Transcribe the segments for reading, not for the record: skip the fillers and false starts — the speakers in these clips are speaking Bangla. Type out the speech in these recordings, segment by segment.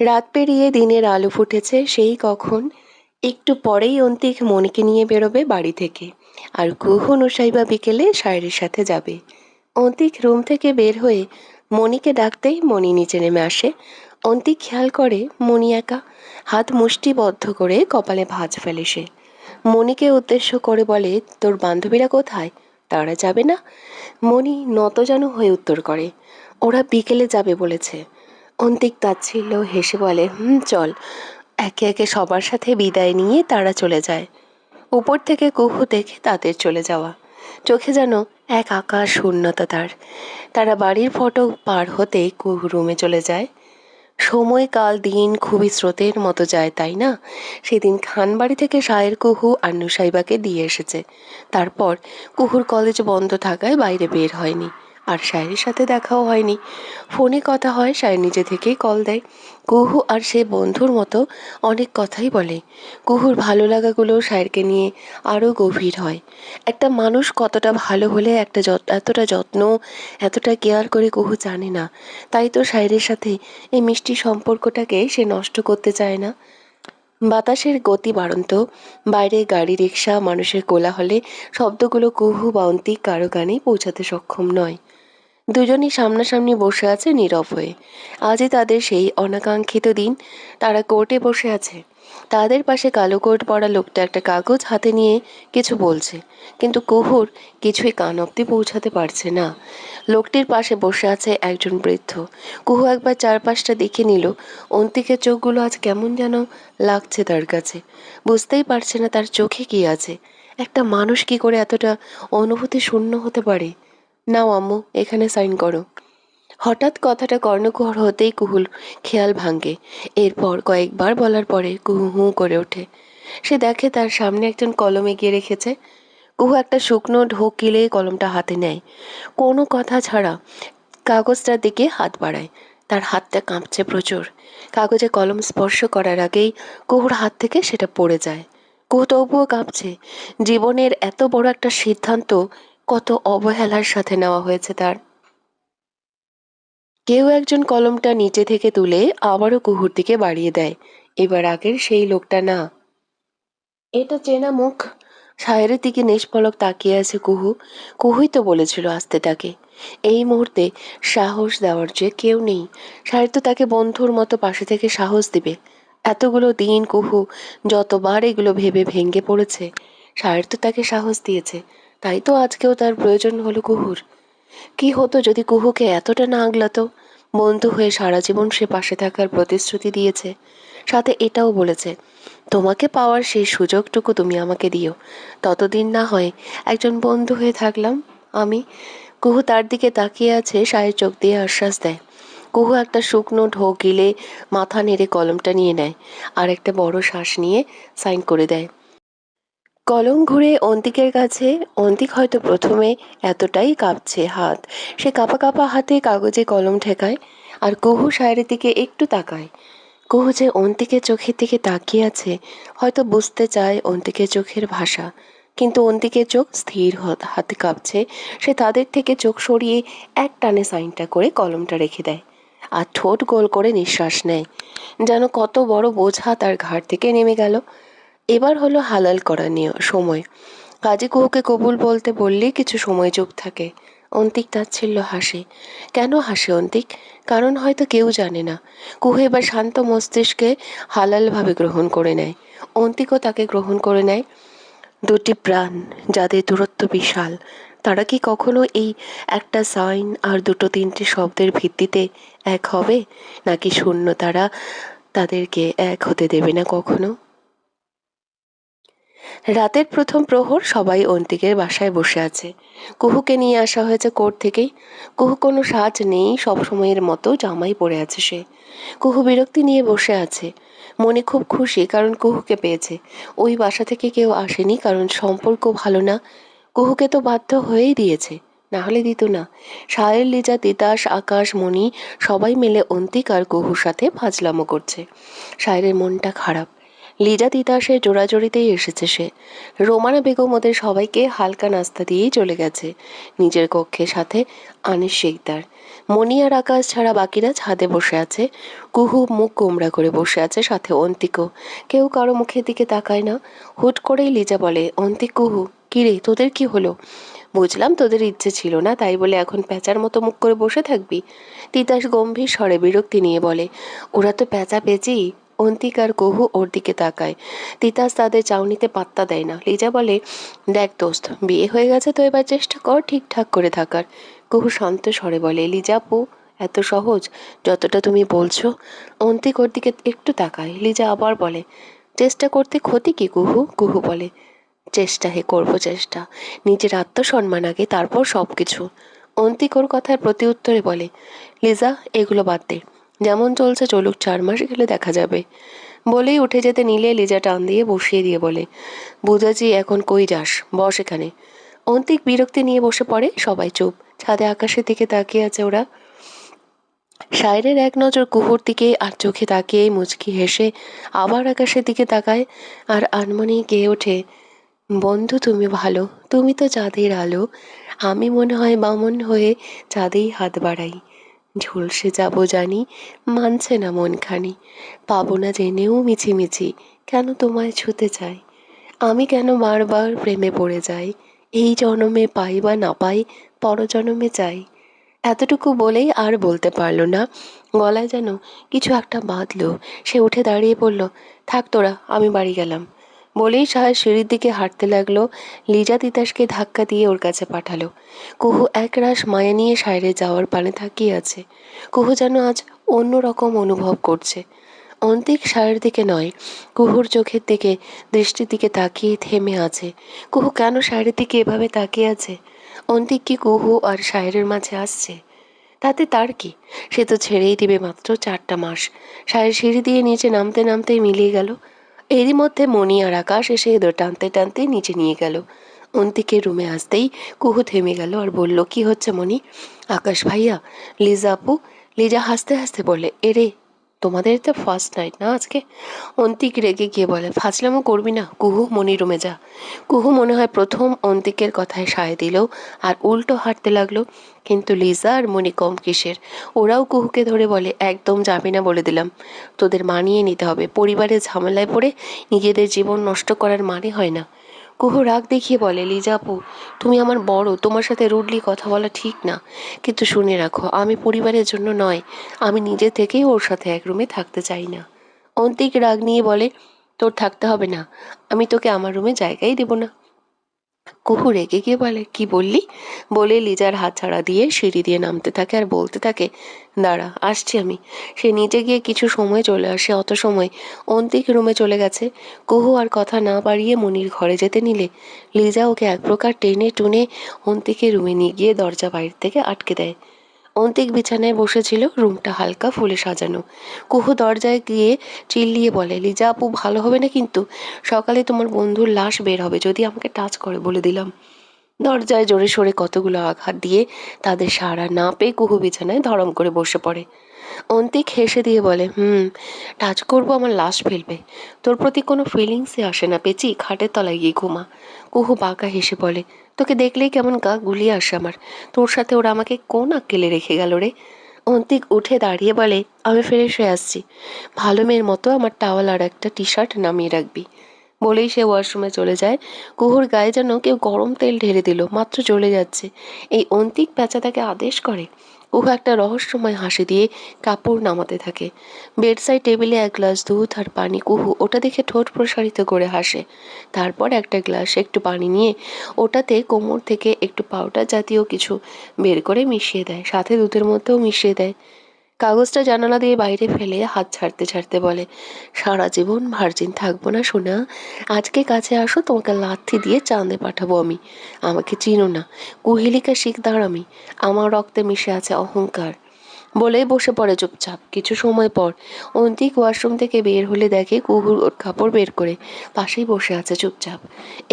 রাত পেরিয়ে দিনের আলো ফুটেছে সেই কখন। একটু পরেই অন্তিক মনিকে নিয়ে বেরোবে বাড়ি থেকে, আর কুহু নুসাইবা বিকেলে শায়রির সাথে যাবে। অন্তিক রুম থেকে বের হয়ে মনিকে ডাকতেই মনি নিচে নেমে আসে। অন্তিক খেয়াল করে মনি একা, হাত মুষ্টিবদ্ধ করে কপালে ভাঁজ ফেলে সে। মনিকে উদ্দেশ্য করে বলে, তোর বান্ধবীরা কোথায়? তারা যাবে না? মনি নতজানু হয়ে উত্তর করে, ওরা বিকেলে যাবে বলেছে। অন্তিক তাচ্ছিল্য হেসে বলে, চল। একে একে সবার সাথে বিদায় নিয়ে তারা চলে যায়। উপর থেকে কুহু দেখে তাদের চলে যাওয়া, চোখে যেন এক আকাশ শূন্যতা তার। তারা বাড়ির ফটক পার হতেই কুহু রুমে চলে যায়। সময় কাল দিন খুবই স্রোতের মতো যায়, তাই না? সেদিন খানবাড়ি থেকে শায়ের কুহু আর নুসাইবাকে দিয়ে এসেছে। তারপর কুহুর কলেজ বন্ধ থাকায় বাইরে বের হয়নি, আর শায়ের সাথে দেখাও হয়নি। ফোনে কথা হয়, শায়ের নিজে থেকেই কল দেয়। কুহু আর সে বন্ধুর মতো অনেক কথাই বলে। কুহুর ভালো লাগাগুলো শায়েরকে নিয়ে আরও গভীর হয়। একটা মানুষ কতটা ভালো হলে এতটা যত্ন, এতটা কেয়ার করে কুহু জানে না। তাই তো শায়েরের সাথে এই মিষ্টি সম্পর্কটাকে সে নষ্ট করতে চায় না। বাতাসের গতি বাড়ন্ত, বাইরে গাড়ি রিক্সা মানুষের কোলাহলে শব্দগুলো কুহু বা অন্তিক কারো গানেই পৌঁছাতে সক্ষম নয়। দুজনই সামনাসামনি বসে আছে নীরব হয়ে। আজই তাদের সেই অনাকাঙ্ক্ষিত দিন। তারা কোর্টে বসে আছে। তাদের পাশে কালো কোট পরা লোকটা একটা কাগজ হাতে নিয়ে কিছু বলছে, কিন্তু কুহুর কিছুই কান অব্দি পৌঁছাতে পারছে না। লোকটির পাশে বসে আছে একজন বৃদ্ধ। কুহু একবার চারপাশটা দেখে নিল। অন্তিকের চোখগুলো আজ কেমন যেন লাগছে তার কাছে। বুঝতেই পারছে না তার চোখে কি আছে। একটা মানুষ কি করে এতটা অনুভূতি শূন্য হতে পারে? নাও আম্মু, এখানে সাইন করো। হঠাৎ কথাটা কর্ণকুহর হতেই কুহুর খেয়াল ভাঙে। এরপর কয়েকবার বলার পরে কুহু হু করে ওঠে। সে দেখে তার সামনে একজন কলম এগিয়ে রেখেছে। কুহু একটা শুকনো ঢোক গিলে কলমটা হাতে নেয়। কোনো কথা ছাড়া কাগজটার দিকে হাত বাড়ায়। তার হাতটা কাঁপছে প্রচুর। কাগজে কলম স্পর্শ করার আগেই কুহুর হাত থেকে সেটা পড়ে যায়। কুহু তবুও কাঁপছে। জীবনের এত বড় একটা সিদ্ধান্ত কত অবহেলার সাথে নেওয়া হয়েছে তার। কেউ একজন কলমটা নিচে থেকে তুলে আবারও কুহুর দিকে বাড়িয়ে দেয়। এবার আগের সেই লোকটা না। এটা চেনা মুখ। শায়েরের দিকে নিষ্পলক তাকিয়ে আছে কুহু। কুহুই তো বলেছিল আসতে তাকে। এই মুহূর্তে সাহস দেওয়ার যে কেউ নেই। শায়ের তো তাকে বন্ধুর মতো পাশে থেকে সাহস দিবে। এতগুলো দিন কুহু যতবার এগুলো ভেবে ভেঙে পড়েছে, শায়ের তো তাকে সাহস দিয়েছে। তাই তো আজকেও তার প্রয়োজন হলো কুহুর। কি হতো যদি কুহুকে এতটা না আগলাতো? বন্ধু হয়ে সারা জীবন সে পাশে থাকার প্রতিশ্রুতি দিয়েছে, সাথে এটাও বলেছে, তোমাকে পাওয়ার সেই সুযোগটুকু তুমি আমাকে দিও। ততদিন না হয় একজন বন্ধু হয়ে থাকলাম আমি। কুহু তার দিকে তাকিয়ে আছে, সায়ের চোখ দিয়ে আশ্বাস দেয়। কুহু একটা শুকনো ঢোক গিলে মাথা নেড়ে কলমটা নিয়ে নেয়, আর একটা বড় শ্বাস নিয়ে সাইন করে দেয়। কলম ঘুরে অন্তিকের কাছে। অন্তিক হয়তো প্রথমে এতটাই কাঁপছে হাত, সে কাঁপা কাঁপা হাতে কাগজে কলম ঠেকায়। আর কুহু শায়ের দিকে একটু তাকায়। কুহু যে অন্তিকের চোখের দিকে তাকিয়ে আছে, হয়তো বুঝতে চায় অন্তিকের চোখের ভাষা। কিন্তু অন্তিকের চোখ স্থির, হাতে কাঁপছে। সে তাদের থেকে চোখ সরিয়ে এক টানে সাইনটা করে কলমটা রেখে দেয়, আর ঠোঁট গোল করে নিঃশ্বাস নেয়, যেন কত বড় বোঝা তার ঘাড় থেকে নেমে গেল। এবার হলো হালাল করা নিয়ে সময়। কাজী কুহুকে কবুল বলতে বললেই কিছু সময় চুপ থাকে। অন্তিক তাচ্ছিল্য হাসে। কেন হাসে অন্তিক? কারণ হয়তো কেউ জানে না। কুহু এবার শান্ত মস্তিষ্কে হালালভাবে গ্রহণ করে নেয়। অন্তিকও তাকে গ্রহণ করে নেয়। দুটি প্রাণ যাদের দূরত্ব বিশাল, তারা কি কখনো এই একটা সাইন আর দুটো তিনটে শব্দের ভিত্তিতে এক হবে? নাকি শূন্য তারা তাদেরকে এক হতে দেবে না কখনো? রাতের প্রথম প্রহর, সবাই অন্তিকের বাসায় বসে আছে। কুহুকে নিয়ে আসা হয়েছে কোর্ট থেকেই। কুহু কোনো সাজ নেই, সব সময়ের মতো জামাই পরে আছে সে। কুহু বিরক্তি নিয়ে বসে আছে। মনে খুব খুশি কারণ কুহুকে পেয়েছে। ওই বাসা থেকে কেউ আসেনি কারণ সম্পর্ক ভালো না। কুহুকে তো বাধ্য হয়েই দিয়েছে, না হলে দিত না। সায়ের, লিজা, তিতাস, আকাশ, মণি সবাই মিলে অন্তিক আর কুহুর সাথে ফাজলামো করছে। সায়েরের মনটা খারাপ। লিজা তিতাসের জোড়াজড়িতেই এসেছে সে। রোমানা বেগম ওদের সবাইকে হালকা নাস্তা দিয়েই চলে গেছে নিজের কক্ষের সাথে। আনিস শিকদার, মণি আর আকাশ ছাড়া বাকিরা ছাদে বসে আছে। কুহু মুখ গোমড়া করে বসে আছে, সাথে অন্তিকও। কেউ কারো মুখের দিকে তাকায় না। হুট করেই লিজা বলে, অন্তিক, কুহু, কিরে তোদের কি হলো? বুঝলাম তোদের ইচ্ছে ছিল না, তাই বলে এখন প্যাঁচার মতো মুখ করে বসে থাকবি? তিতাস গম্ভীর স্বরে বিরক্তি নিয়ে বলে, ওরা তো প্যাঁচা পেঁচি। অন্তিক আর কুহু ওর দিকে তাকায়। তিতাস তাদের চাউনিতে পাত্তা দেয় না। লিজা বলে, দেখ দোস্ত, বিয়ে হয়ে গেছে তো এবার চেষ্টা কর ঠিকঠাক করে থাকার। কুহু শান্ত স্বরে বলে, লিজা আপু, এত সহজ যতটা তুমি বলছো? অন্তিক ওর দিকে একটু তাকায়। লিজা আবার বলে, চেষ্টা করতে ক্ষতি কি কুহু? কুহু বলে, চেষ্টা হে করবো চেষ্টা, নিজের আত্মসম্মান আগে, তারপর সব কিছু। অন্তিক ওর কথার প্রতি উত্তরে বলে, লিজা এগুলো বাদ দে, যেমন চলছে চলুক, 4 মাস গেলে দেখা যাবে। বলেই উঠে যেতে নিলে লিজা টান দিয়ে বসিয়ে দিয়ে বলে, বুঝেছি, এখন কই যাস, বস এখানে। অন্তিক বিরক্তি নিয়ে বসে পড়ে। সবাই চুপ। ছাদে আকাশের দিকে তাকিয়ে আছে ওরা। শায়রের এক নজর কুহুর দিকে আর চোখে তাকিয়েই মুচকি হেসে আবার আকাশের দিকে তাকায়। আর আনমনেই গেয়ে ওঠে, বন্ধু তুমি ভালো, তুমি তো চাঁদের আলো, আমি মনে হয় বামন হয়ে চাঁদেই হাত বাড়াই। ঝলসে যাব জানি, মানছে না মনখানি, পাবো না জেনেও মিছিমিছি কেন তোমায় ছুতে চাই। আমি কেন বারবার প্রেমে পড়ে যাই, এই জনমে পাই বা না পাই, পরজনমে চাই। এতটুকু বলেই আর বলতে পারল না। গলায় যেন কিছু একটা বাঁধলো। সে উঠে দাঁড়িয়ে পড়ল, থাক তোরা, আমি বাড়ি গেলাম। বলেই সাহেব সিঁড়ির দিকে হাঁটতে লাগলো। লিজা তিতাসকে ধাক্কা দিয়ে ওর কাছে পাঠালো। কুহু একরাশ মায়া নিয়ে সায়রে যাওয়ার পানে তাকিয়ে আছে। কুহু যেন আজ অন্য রকম অনুভব করছে। অন্তিক সায়ের দিকে নয়, কুহুর চোখের দিকে, দৃষ্টির দিকে তাকিয়ে থেমে আছে। কুহু কেন সায়ের দিকে এভাবে তাকিয়ে আছে? অন্তিক কি কুহু আর সায়েরের মাঝে আসছে? তাতে তার কি? সে তো ছেড়েই দিবে মাত্র 4টা মাস। সায়ের সিঁড়ি দিয়ে নিচে নামতে নামতেই মিলিয়ে গেল। এরই মধ্যে মণি আর আকাশ এসে এদের টানতে টানতে নিচে নিয়ে গেল। অন্তিকের রুমে আসতেই কুহু থেমে গেল আর বলল, কি হচ্ছে মণি? আকাশ ভাইয়া, লিজা আপু। লিজা হাসতে হাসতে বলে, এরে, তোমাদের তো ফার্স্ট নাইট না আজকে? অন্তিক রেগে গিয়ে বলে, ফাজলামো করবি না, কুহু মণি রুমে যা। কুহু মনে হয় প্রথম অন্তিকের কথায় সায় দিল আর উল্টো হাঁটতে লাগলো। কিন্তু লিজা আর মণি কম কিসের, ওরাও কুহুকে ধরে বলে, একদম যাবি না বলে দিলাম, তোদের মানিয়ে নিতে হবে, পরিবারের ঝামেলায় পড়ে নিজেদের জীবন নষ্ট করার মানে হয় না। কুহু রাগ দেখিয়ে বলে, লিজা আপু, তুমি আমার বড়, তোমার সাথে রুডলি কথা বলা ঠিক না, কিন্তু শুনে রাখো, আমি পরিবারের জন্য নয়, আমি নিজে থেকেই ওর সাথে এক রুমে থাকতে চাই না। অন্তিক রাগ নিয়ে বলে, তোর থাকতে হবে না, আমি তোকে আমার রুমে জায়গাই দেব না। কুহু রেগে গিয়ে বলে, কি বললি? বলে লিজার হাত ছাড়া দিয়ে সিঁড়ি দিয়ে নামতে থাকে আর বলতে থাকে, দাঁড়া, আসছি আমি। সে নিচে গিয়ে কিছু সময় চলে আসে। অত সময় অন্তিক রুমে চলে গেছে। কুহু আর কথা না বাড়িয়ে মনির ঘরে যেতে নিলে লিজা ওকে এক প্রকার টেনে টুনে অন্তিকের রুমে নিয়ে গিয়ে দরজা বাইরে থেকে আটকে দেয়। অন্তিক বিছানায় বসেছিল, রুমটা হালকা ফুলে সাজানো। কুহু দরজায় গিয়ে চিল্লিয়ে বলে, লিজা আপু, ভালো হবে না কিন্তু, সকালে তোমার বন্ধুর লাশ বের হবে যদি আমাকে টাচ করে, বলে দিলাম। দরজায় জোরে সোরে কতগুলো আঘাত দিয়ে তাদের সাড়া না পেয়ে কুহু বিছানায় ধরম করে বসে পড়ে। অন্তিক হেসে দিয়ে বলে, টাচ করবো, আমার লাশ ফেলবে, তোর প্রতি কোনো ফিলিংসই আসে না পেঁচি, খাটের তলায় গিয়ে ঘুমা। কুহু বাঁকা হেসে বলে, তোকে দেখলেই কেমন গা গুলিয়ে আসে আমার, তোর সাথে ওরা আমাকে কোন আক্কেলে রেখে গেল রে? অন্তিক উঠে দাঁড়িয়ে বলে, আমি ফ্রেশ হয়ে আসছি, ভালো মেয়ের মতো আমার টাওয়াল আর একটা টি শার্ট নামিয়ে রাখবি। বলেই সে ওয়াশরুমে চলে যায়। কুহুর গায়ে যেন কেউ গরম তেল ঢেলে দিল, মাত্র চলে যাচ্ছে এই অন্তিক প্যাঁচা তাকে আদেশ করে। কুহু একটা রহস্যময় হাসি দিয়ে কাপড় নামাতে থাকে। বেডসাইড টেবিলে এক গ্লাস দুধ আর পানি। কুহু ওটা দেখে ঠোঁট প্রসারিত করে হাসে। তারপর একটা গ্লাসে একটু পানি নিয়ে ওটাতে কোমর থেকে একটু পাউডার জাতীয় কিছু বের করে মিশিয়ে দেয়, সাথে দুধের মধ্যেও মিশিয়ে দেয়। কাগজটা জানালা দিয়ে বাইরে ফেলে হাত ছাড়তে ছাড়তে বলে, সারা জীবন ভার্জিন থাকবো না সোনা, আজকে কাছে আসো, তোমাকে লাথি দিয়ে চাঁদে পাঠাবো আমি। আমাকে চিনো না, কুহেলিকা শিকদার আমি, আমার রক্তে মিশে আছে অহংকার। বলেই বসে পড়ে চুপচাপ। কিছু সময় পর অন্তিক ওয়াশরুম থেকে বের হলে দেখে কুহু ওর কাপড় বের করে পাশেই বসে আছে চুপচাপ।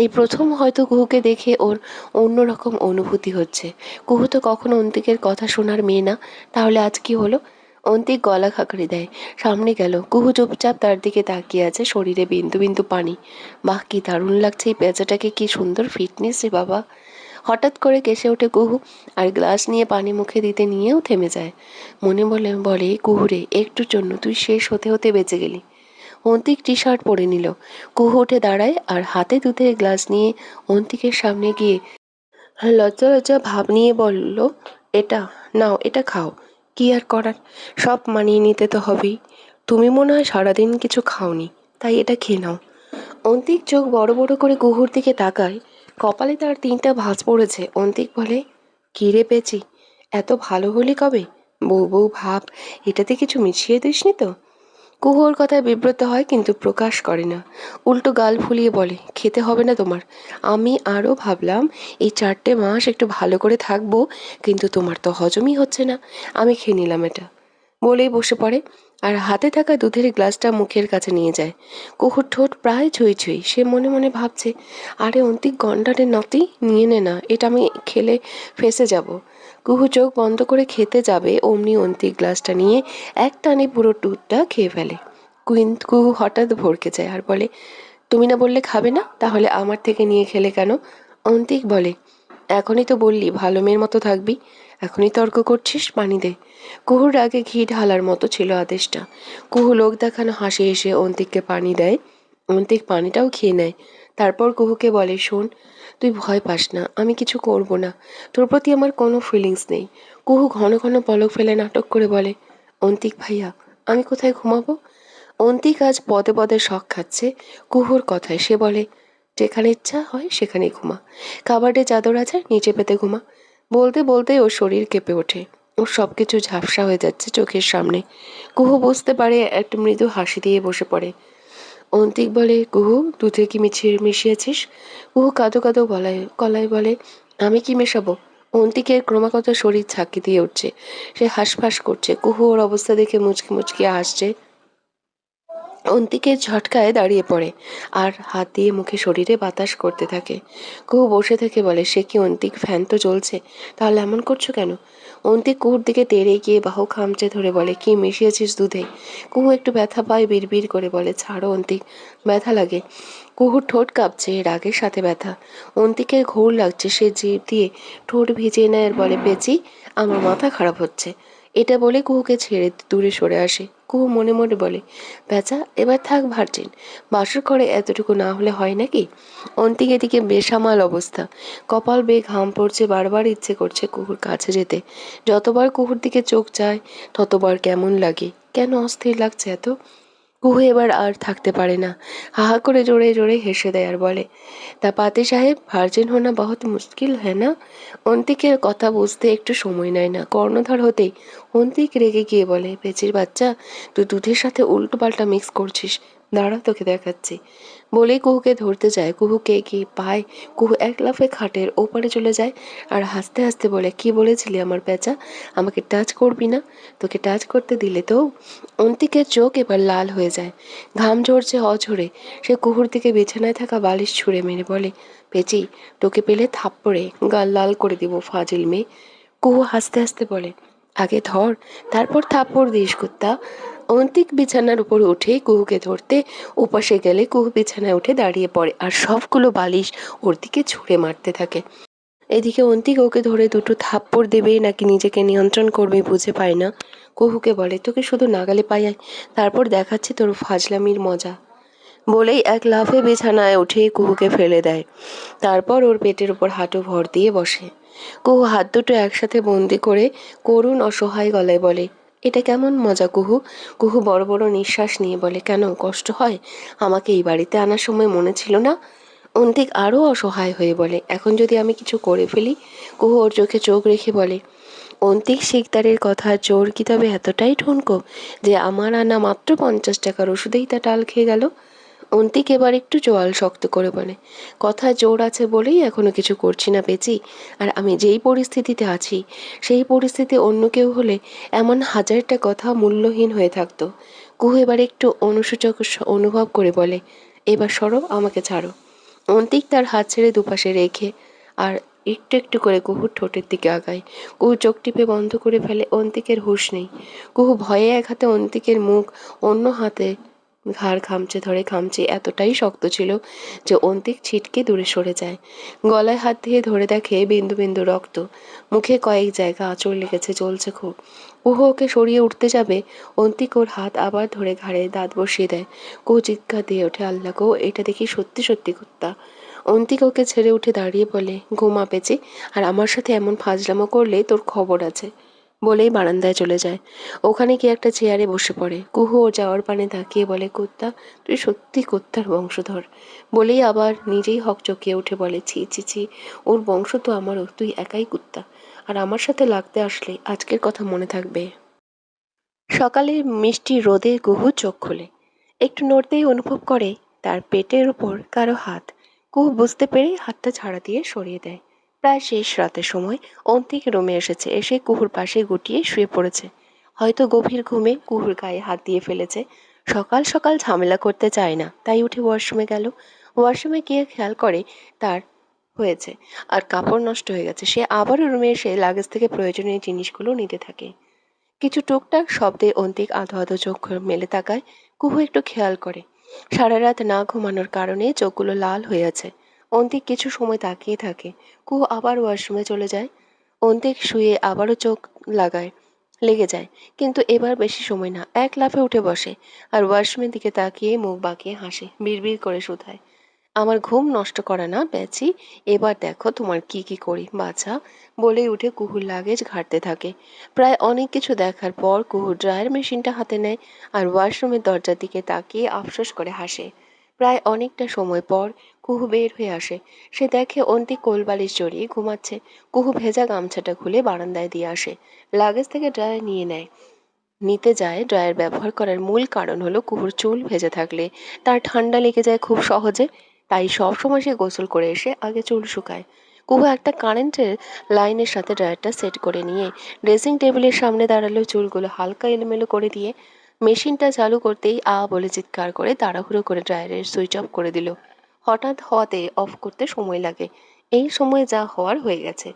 এই প্রথম হয়তো কুহুকে দেখে ওর অন্যরকম অনুভূতি হচ্ছে। কুহু তো কখনো অন্তিকের কথা শোনার মেয়ে না, তাহলে আজ কি হলো? অন্তিক গলা খাঁকড়ে দেয়, সামনে গেল। কুহু চুপচাপ তার দিকে তাকিয়ে আছে, শরীরে বিন্দু বিন্দু পানি। বাহ, কি দারুণ লাগছে এই পেঁচাটাকে, কি সুন্দর ফিটনেস রে বাবা। হঠাৎ করে কেসে ওঠে কুহু, আর গ্লাস নিয়ে পানি মুখে দিতে নিয়েও থেমে যায়। মনে বলে বলে কুহুরে, একটুর জন্য তুই শেষ হতে হতে বেঁচে গেলি। অন্তিক টি শার্ট পরে নিল। কুহু উঠে দাঁড়ায় আর হাতে দুধের গ্লাস নিয়ে অন্তিকের সামনে গিয়ে লজ্জা লজ্জা ভাব নিয়ে বলল, এটা নাও, এটা খাও। কি আর করার, সব মানিয়ে নিতে তো হবেই। তুমি মনে হয় সারাদিন কিছু খাওনি, তাই এটা খেয়ে নাও। অন্তিক চোখ বড় বড় করে কুহুর দিকে তাকায়। কপালে তার 3টা ভাঁজ পড়েছে। অন্তিক বলে, কি রে পেঁচি, এত ভালো হলি কবে? বউ বউ ভাব, এটাতে কিছু মিশিয়ে দিসনি তো? কুহু ওর কথায় বিব্রত হয়, কিন্তু প্রকাশ করে না। উল্টো গাল ফুলিয়ে বলে, খেতে হবে না তোমার। আমি আরও ভাবলাম এই 4টে মাস একটু ভালো করে থাকবো, কিন্তু তোমার তো হজমই হচ্ছে না। আমি খেয়ে নিলাম এটা, বলেই বসে পড়ে। আর হাতে থাকা দুধের গ্লাসটা মুখের কাছে নিয়ে যায়। কুহুর ঠোঁট প্রায় ছুঁই ছুঁই। সে মনে মনে ভাবছে, আরে অন্তিক গন্ডারের নাতি, নিয়ে নে না, এটা আমি খেলে ফেঁসে যাব। কুহু চোখ বন্ধ করে খেতে যাবে, অমনি অন্তিক গ্লাসটা নিয়ে এক টানে পুরো দুধটা খেয়ে ফেলে। কুহু হঠাৎ ভড়কে যায় আর বলে, তুমি না বললে খাবে না, তাহলে আমার থেকে নিয়ে খেলে কেন? অন্তিক বলে, এখনই তো বললি ভালো মেয়ের মতো থাকবি, এখনই তর্ক করছিস, পানি দে। কুহুর আগে ঘি ঢালার মতো ছিল আদেশটা। কুহু লোক দেখানো হাসি এসে অন্তিককে পানি দেয়। অন্তিক পানিটাও খেয়ে নেয়। তারপর কুহুকে বলে, শোন, তুই ভয় পাস না, আমি কিছু করব না। তোর প্রতি আমার কোনো ফিলিংস নেই। কুহু ঘন ঘন পলক ফেলে নাটক করে বলে, অন্তিক ভাইয়া, আমি কোথায় ঘুমাবো? অন্তিক আজ পদে পদে শখ খাচ্ছে কুহুর কথায়। সে বলে, যেখানে ইচ্ছা হয় সেখানেই ঘুমা। কাবার্ডে চাদর আছে, নিচে পেতে ঘুমা। বলতে বলতে ওর শরীর কেঁপে ওঠে। ওর সব কিছু ঝাপসা হয়ে যাচ্ছে চোখের সামনে। কুহু বুঝতে পারে, একটা মৃদু হাসি দিয়ে বসে পড়ে। অন্তিক বলে, কুহু, দুধে কি মিশিয়েছিস? কুহু কাঁদো কাঁদো গলায় বলে, আমি কি মেশাবো? অন্তিকের ক্রমাগত শরীর ঝাঁকি দিয়ে উঠছে। সে হাঁসফাঁস করছে। কুহু ওর অবস্থা দেখে মুচকি মুচকি হাসছে। অন্তিকের ঝটকায় দাঁড়িয়ে পড়ে আর হাত দিয়ে মুখে শরীরে বাতাস করতে থাকে। কুহু বসে থেকে বলে, সে কি অন্তিক, ফ্যান তো চলছে, তাহলে এমন করছো কেন? অন্তিক কুহুর দিকে তেড়ে গিয়ে বাহু খামচে ধরে বলে, কি মিশিয়েছিস দুধে? কুহু একটু ব্যথা পায়, বিড়বিড় করে বলে, ছাড়ো অন্তিক, ব্যথা লাগে। কুহুর ঠোঁট কাঁপছে, রাগের সাথে ব্যথা। অন্তিকের ঘোর লাগছে। সে জিভ দিয়ে ঠোঁট ভিজিয়ে নেয় আর বলে, পেঁচি, আমার মাথা খারাপ হচ্ছে। এটা বলে কুহুকে ছেড়ে দূরে সরে আসে। কুহু মনে মনে বলে, প্যাঁচা, এবার থাক ভার্জিন, বাসর ঘরে এতটুকু না হলে হয় নাকি? অন্তিক এদিকে বেসামাল অবস্থা, কপাল বেয়ে ঘাম পড়ছে। বারবার ইচ্ছে করছে কুহুর কাছে যেতে। যতবার কুহুর দিকে চোখ যায় ততবার কেমন লাগে, কেন অস্থির লাগছে এত। কুহু এবার আর থাকতে পারে না। হাহা করে জোরে জোরে হেসে দেয় আর বলে, তা পাতি সাহেব, ভার্জিন হোনা বহুত মুশকিল হ্যাঁ না? অন্তিকের কথা বুঝতে একটু সময় নেয় না। কর্ণধার হতেই অন্তিক রেগে গিয়ে বলে, পেঁচির বাচ্চা, তুই দুধের সাথে উল্টো পাল্টা মিক্স করছিস, দাঁড়া তোকে দেখাচ্ছি। বলেই কুহুকে ধরতে যায়। কুহুকে গিয়ে পায়। কুহু এক লাফে খাটের ওপারে চলে যায় আর হাসতে হাসতে বলে, কি বলেছিলি আমার পেঁচা, আমাকে টাচ করবি না? তোকে টাচ করতে দিলে তো। অন্তিকের চোখ এবার লাল হয়ে যায়, ঘাম ঝরছে অঝরে। সে কুহুর দিকে বিছানায় থাকা বালিশ ছুঁড়ে মেরে বলে, পেঁচি, তোকে পেলে থাপ্পড়ে গাল লাল করে দিব, ফাজিল মেয়ে। কুহু হাসতে হাসতে বলে, আগে ধর, তারপর থাপ্পড় দিস কুত্তা। অন্তিক বিছানার উপর উঠে কুহুকে ধরতে উপাসে গেলে কুহু বিছানায় উঠে দাঁড়িয়ে পড়ে আর সবগুলো বালিশ ওর দিকে ছুঁড়ে মারতে থাকে। এদিকে অন্তিক ওকে ধরে দুটো থাপ্পড় দেবে নাকি নিজেকে নিয়ন্ত্রণ করবে বুঝে পায় না। কুহুকে বলে, তোকে শুধু নাগালে পাই, তারপর দেখাচ্ছি তোর ফাজলামির মজা। বলেই এক লাফে বিছানায় উঠে কুহুকে ফেলে দেয়। তারপর ওর পেটের উপর হাঁটু ভর দিয়ে বসে। কুহু হাত দুটো একসাথে বন্দি করে করুণ অসহায় গলায় বলে, এটা কেমন মজা কুহু? কুহু বড় বড় নিঃশ্বাস নিয়ে বলে, কেন কষ্ট হয়? আমাকে এই বাড়িতে আনার সময় মনে ছিল না? অন্তিক আরও অসহায় হয়ে বলে, এখন যদি আমি কিছু করে ফেলি? কুহু ওর চোখে চোখ রেখে বলে, অন্তিক শিকদারের কথা জোর কি তবে এতটাই ঠুনকো যে আমার আনা মাত্র 50 টাকার ওষুধেই তা টাল খেয়ে গেল? অন্তিক এবার একটু জোয়াল শক্ত করে বলে, কথা জোর আছে বলেই এখনো কিছু করছি না পেঁচি। আর আমি যেই পরিস্থিতিতে আছি সেই পরিস্থিতি অন্য কেউ হলে এমন হাজারটা কথা মূল্যহীন হয়ে থাকতো। কুহু এবার একটু অনুসূচক অনুভব করে বলে, এবার সরো, আমাকে ছাড়ো। অন্তিক তার হাত ছেড়ে দুপাশে রেখে আর একটু একটু করে কুহুর ঠোঁটের দিকে আগায়। কুহু চোখ টিপে বন্ধ করে ফেলে। অন্তিকের হুঁশ নেই। কুহু ভয়ে এক হাতে অন্তিকের মুখ, অন্য হাতে ঘাড় খামচে ধরে। খামচে এতটাই শক্ত ছিল যে অন্তিক ছিটকে দূরে সরে যায়। গলায় হাত দিয়ে ধরে দেখে বিন্দু বিন্দু রক্ত। মুখে কয়েক জায়গা আঁচড় লেগেছে, জ্বলছে খুব। কুহু ওকে সরিয়ে উঠতে যাবে, অন্তিক ওর হাত আবার ধরে ঘাড়ে দাঁত বসিয়ে দেয়। কুহু চিৎকার দিয়ে ওঠে, আল্লাহ গো, এটা দেখি সত্যি সত্যি কুত্তা। অন্তিক ওকে ছেড়ে উঠে দাঁড়িয়ে বলে, ঘুমা পেঁচে, আর আমার সাথে এমন ফাজলামো করলে তোর খবর আছে। বলেই বারান্দায় চলে যায়। ওখানে গিয়ে একটা চেয়ারে বসে পড়ে। কুহু ও যাওয়ার পানে তাকিয়ে বলে, কুত্তা, তুই সত্যি কুত্তার বংশধর। বলেই আবার নিজেই হকচকিয়ে উঠে বলে, ছি ছি ছি, ওর বংশ তো আমারও, তুই একাই কুত্তা। আর আমার সাথে লাগতে আসলে আজকের কথা মনে থাকবে। সকালে মিষ্টি রোদে কুহু চোখ খোলে। একটু নড়তেই অনুভব করে তার পেটের উপর কারো হাত। কুহু বুঝতে পেরে হাতটা ছাড়া দিয়ে সরিয়ে দেয়। প্রায় শেষ রাতের সময় অন্তিক রুমে এসেছে। এসে কুহুর পাশে গুটিয়ে শুয়ে পড়েছে। হয়তো গভীর ঘুমে কুহুর গায়ে হাত দিয়ে ফেলেছে। সকাল সকাল ঝামেলা করতে চায় না, তাই উঠে ওয়াশরুমে গেল। ওয়াশরুমে গিয়ে খেয়াল করে তার হয়েছে আর কাপড় নষ্ট হয়ে গেছে। সে আবারও রুমে এসে লাগেজ থেকে প্রয়োজনীয় জিনিসগুলো নিতে থাকে। কিছু টুকটাক শব্দে অন্তিক আধো আধো চোখ মেলে তাকায়। কুহু একটু খেয়াল করে সারা রাত না ঘুমানোর কারণে চোখগুলো লাল হয়ে আছে। অন্তিক কিছু সময় তাকিয়ে থাকে। কুহু আবার ওয়াশরুমে চলে যায়। অন্তিক শুয়ে আবারও চোখ লাগায় লেগে যায়, কিন্তু এবার বেশি সময় না। এক লাফে উঠে বসে আর ওয়াশরুমের দিকে তাকিয়ে মুখ বাঁকিয়ে হাসে, বিড়বিড় করে শুধায়, আমার ঘুম নষ্ট করা না পেঁচি, এবার দেখো তোমার কি কি করি বাছা। বলেই উঠে কুহুর লাগেজ ঘাঁটতে থাকে। প্রায় অনেক কিছু দেখার পর কুহু ড্রায়ার মেশিনটা হাতে নেয় আর ওয়াশরুমের দরজার দিকে তাকিয়ে আফসোস করে হাসে। প্রায় অনেকটা সময় পর কুহু বের হয়ে আসে। সে দেখে অন্তি কোলবালিশ জড়িয়ে ঘুমাচ্ছে। কুহু ভেজা গামছাটা খুলে বারান্দায় দিয়ে আসে, লাগেজ থেকে ড্রায়ার নিতে যায়। ড্রায়ার ব্যবহার করার মূল কারণ হলো কুহুর চুল ভেজে থাকলে তার ঠান্ডা লেগে যায় খুব সহজে। তাই সবসময় সে গোসল করে এসে আগে চুল শুকায়। কুহু একটা কারেন্টের লাইনের সাথে ড্রায়ারটা সেট করে নিয়ে ড্রেসিং টেবিলের সামনে দাঁড়ালো। চুলগুলো হালকা এলোমেলো করে দিয়ে মেশিনটা চালু করতেই আ বলে চিৎকার করে তাড়াহুড়ো করে ড্রায়ারের সুইচ অফ করে দিল। হঠাৎ হওয়াতে অফ করতে সময় লাগে। এই সময় যা হওয়ার হয়ে গেছে।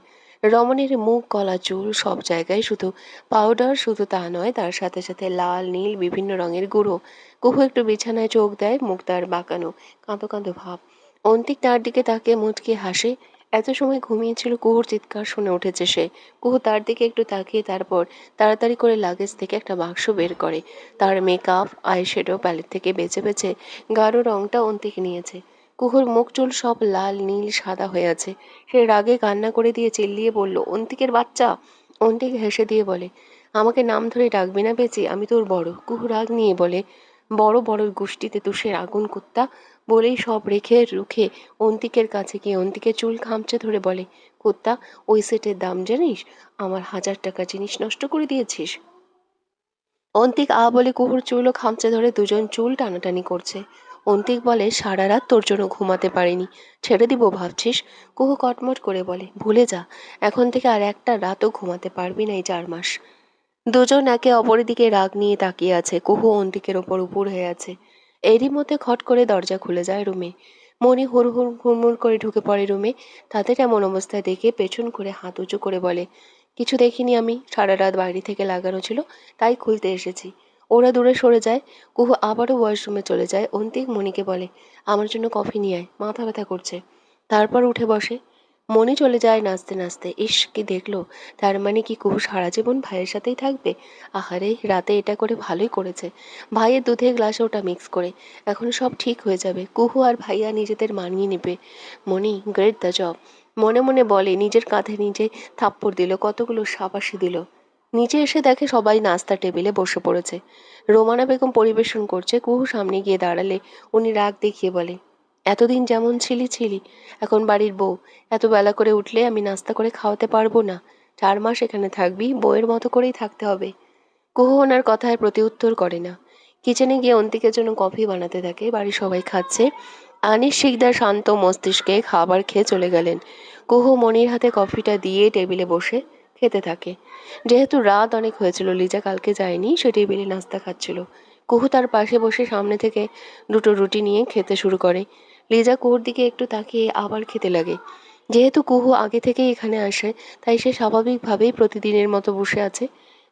রমণীর মুখ, গলা, চুল সব জায়গায় শুধু পাউডার। শুধু তা নয়, তার সাথে সাথে লাল নীল বিভিন্ন রঙের গুঁড়ো। কুহু একটু বিছানায় চোখ দেয়, মুখ তার বাঁকানো, কাঁদো কাঁদো ভাব। অন্তিক তার দিকে তাকিয়ে মুচকি হাসে। এত সময় ঘুমিয়েছিল, কুহুর চিৎকার শুনে উঠেছে সে। কুহু তার দিকে একটু তাকিয়ে তারপর তাড়াতাড়ি করে লাগেজ থেকে একটা বাক্স বের করে। তার মেকআপ, আইশ্যাডো প্যালেট থেকে বেছে বেছে গাঢ় রংটা অন্তিক নিয়েছে। কুহুর মুখ চুল সব লাল নীল সাদা হয়ে আছে। সে রাগে কান্না করে দিয়ে চিল্লিয়ে বলল, অন্তিকের বাচ্চা। অন্তিক হেসে দিয়ে বলে, আমাকে নাম ধরে ডাকবি না পেঁচি, আমি তোর বড়। কুহু রাগ নিয়ে বলে, বড় বড়র গোষ্ঠীতে তুষের আগুন কুত্তা। বলেই সব রেখে রুখে অন্তিকের কাছে গিয়ে অন্তিকের চুল খামচে ধরে বলে, কুত্তা, ওই সেটের দাম জানিস? আমার 1000 টাকা জিনিস নষ্ট করে দিয়েছিস। অন্তিক আ বলে কুহুর চুলও খামচে ধরে দুজন চুল টানাটানি করছে। অন্তিক বলে, সারা রাত তোর জন্য ঘুমাতে পারিনি, ছেড়ে দিব ভাবছিস? কুহু কটমট করে বলে, ভুলে যা, এখন থেকে আর একটা রাতও ঘুমাতে পারবি না এই 4 মাস। দুজন একে অপরের দিকে রাগ নিয়ে তাকিয়ে আছে। কুহু অন্তিকের ওপর উপুর হয়ে আছে। এরই মধ্যে খট করে দরজা খুলে যায় রুমে। মণি হুড়হুড় হুড়মুড় করে ঢুকে পড়ে রুমে। তাদের এমন অবস্থায় দেখে পেছন করে হাত উঁচু করে বলে, কিছু দেখিনি আমি, সারা রাত বাইরে থেকে লাগানো ছিল, তাই খুলতে এসেছি। ওরা দূরে সরে যায়। কুহু আবারও ওয়াশরুমে চলে যায়। অন্তিক মণিকে বলে, আমার জন্য কফি নিয়ে আয়, মাথা ব্যথা করছে। তারপর উঠে বসে। মণি চলে যায় নাচতে নাচতে। ইস, কি দেখলো! তার মানে কি কুহু সারা জীবন ভাইয়ের সাথেই থাকবে? আহারে, রাতে এটা করে ভালোই করেছে। ভাইয়ের দুধের গ্লাসে ওটা মিক্স করে। এখন সব ঠিক হয়ে যাবে। কুহু আর ভাইয়া নিজেদের মানিয়ে নেবে। মণি, গ্রেট দ্য জব। মনে মনে বলে, নিজের কাঁধে নিজে থাপ্পড় দিল, কতগুলো শাবাশি দিল। নিচে এসে দেখে সবাই নাস্তা টেবিলে বসে পড়েছে। রোমানা বেগম পরিবেশন করছে। কুহু সামনে গিয়ে দাঁড়ালে উনি রাগ দেখিয়ে বলে, এতদিন যেমন ছিলি, এখন বাড়ির বউ। এত বেলা করে উঠলে আমি নাস্তা করে খাওয়াতে পারবো না। 4 মাস এখানে থাকবি, বউয়ের মতো করেই থাকতে হবে। কুহু ওনার কথায় প্রতি উত্তর করে না। কিচেনে গিয়ে অন্তিকের জন্য কফি বানাতে থাকে। বাড়ির সবাই খাচ্ছে। আনিস শিকদার শান্ত মস্তিষ্কে খাবার খেয়ে চলে গেলেন। কুহু মনির হাতে কফিটা দিয়ে টেবিলে বসে খেতে থাকে। যেহেতু রাত অনেক হয়েছিল, লিজা কালকে যায়নি, সে টেবিলে নাস্তা খাচ্ছিল। কুহু তার পাশে বসে সামনে থেকে দুটো রুটি নিয়ে খেতে শুরু করে। লিজা কুহুর দিকে একটু তাকিয়ে আবার খেতে লাগে। যেহেতু কুহু আগে থেকেই এখানে আসে, তাই সে স্বাভাবিকভাবেই প্রতিদিনের মতো বসে আছে।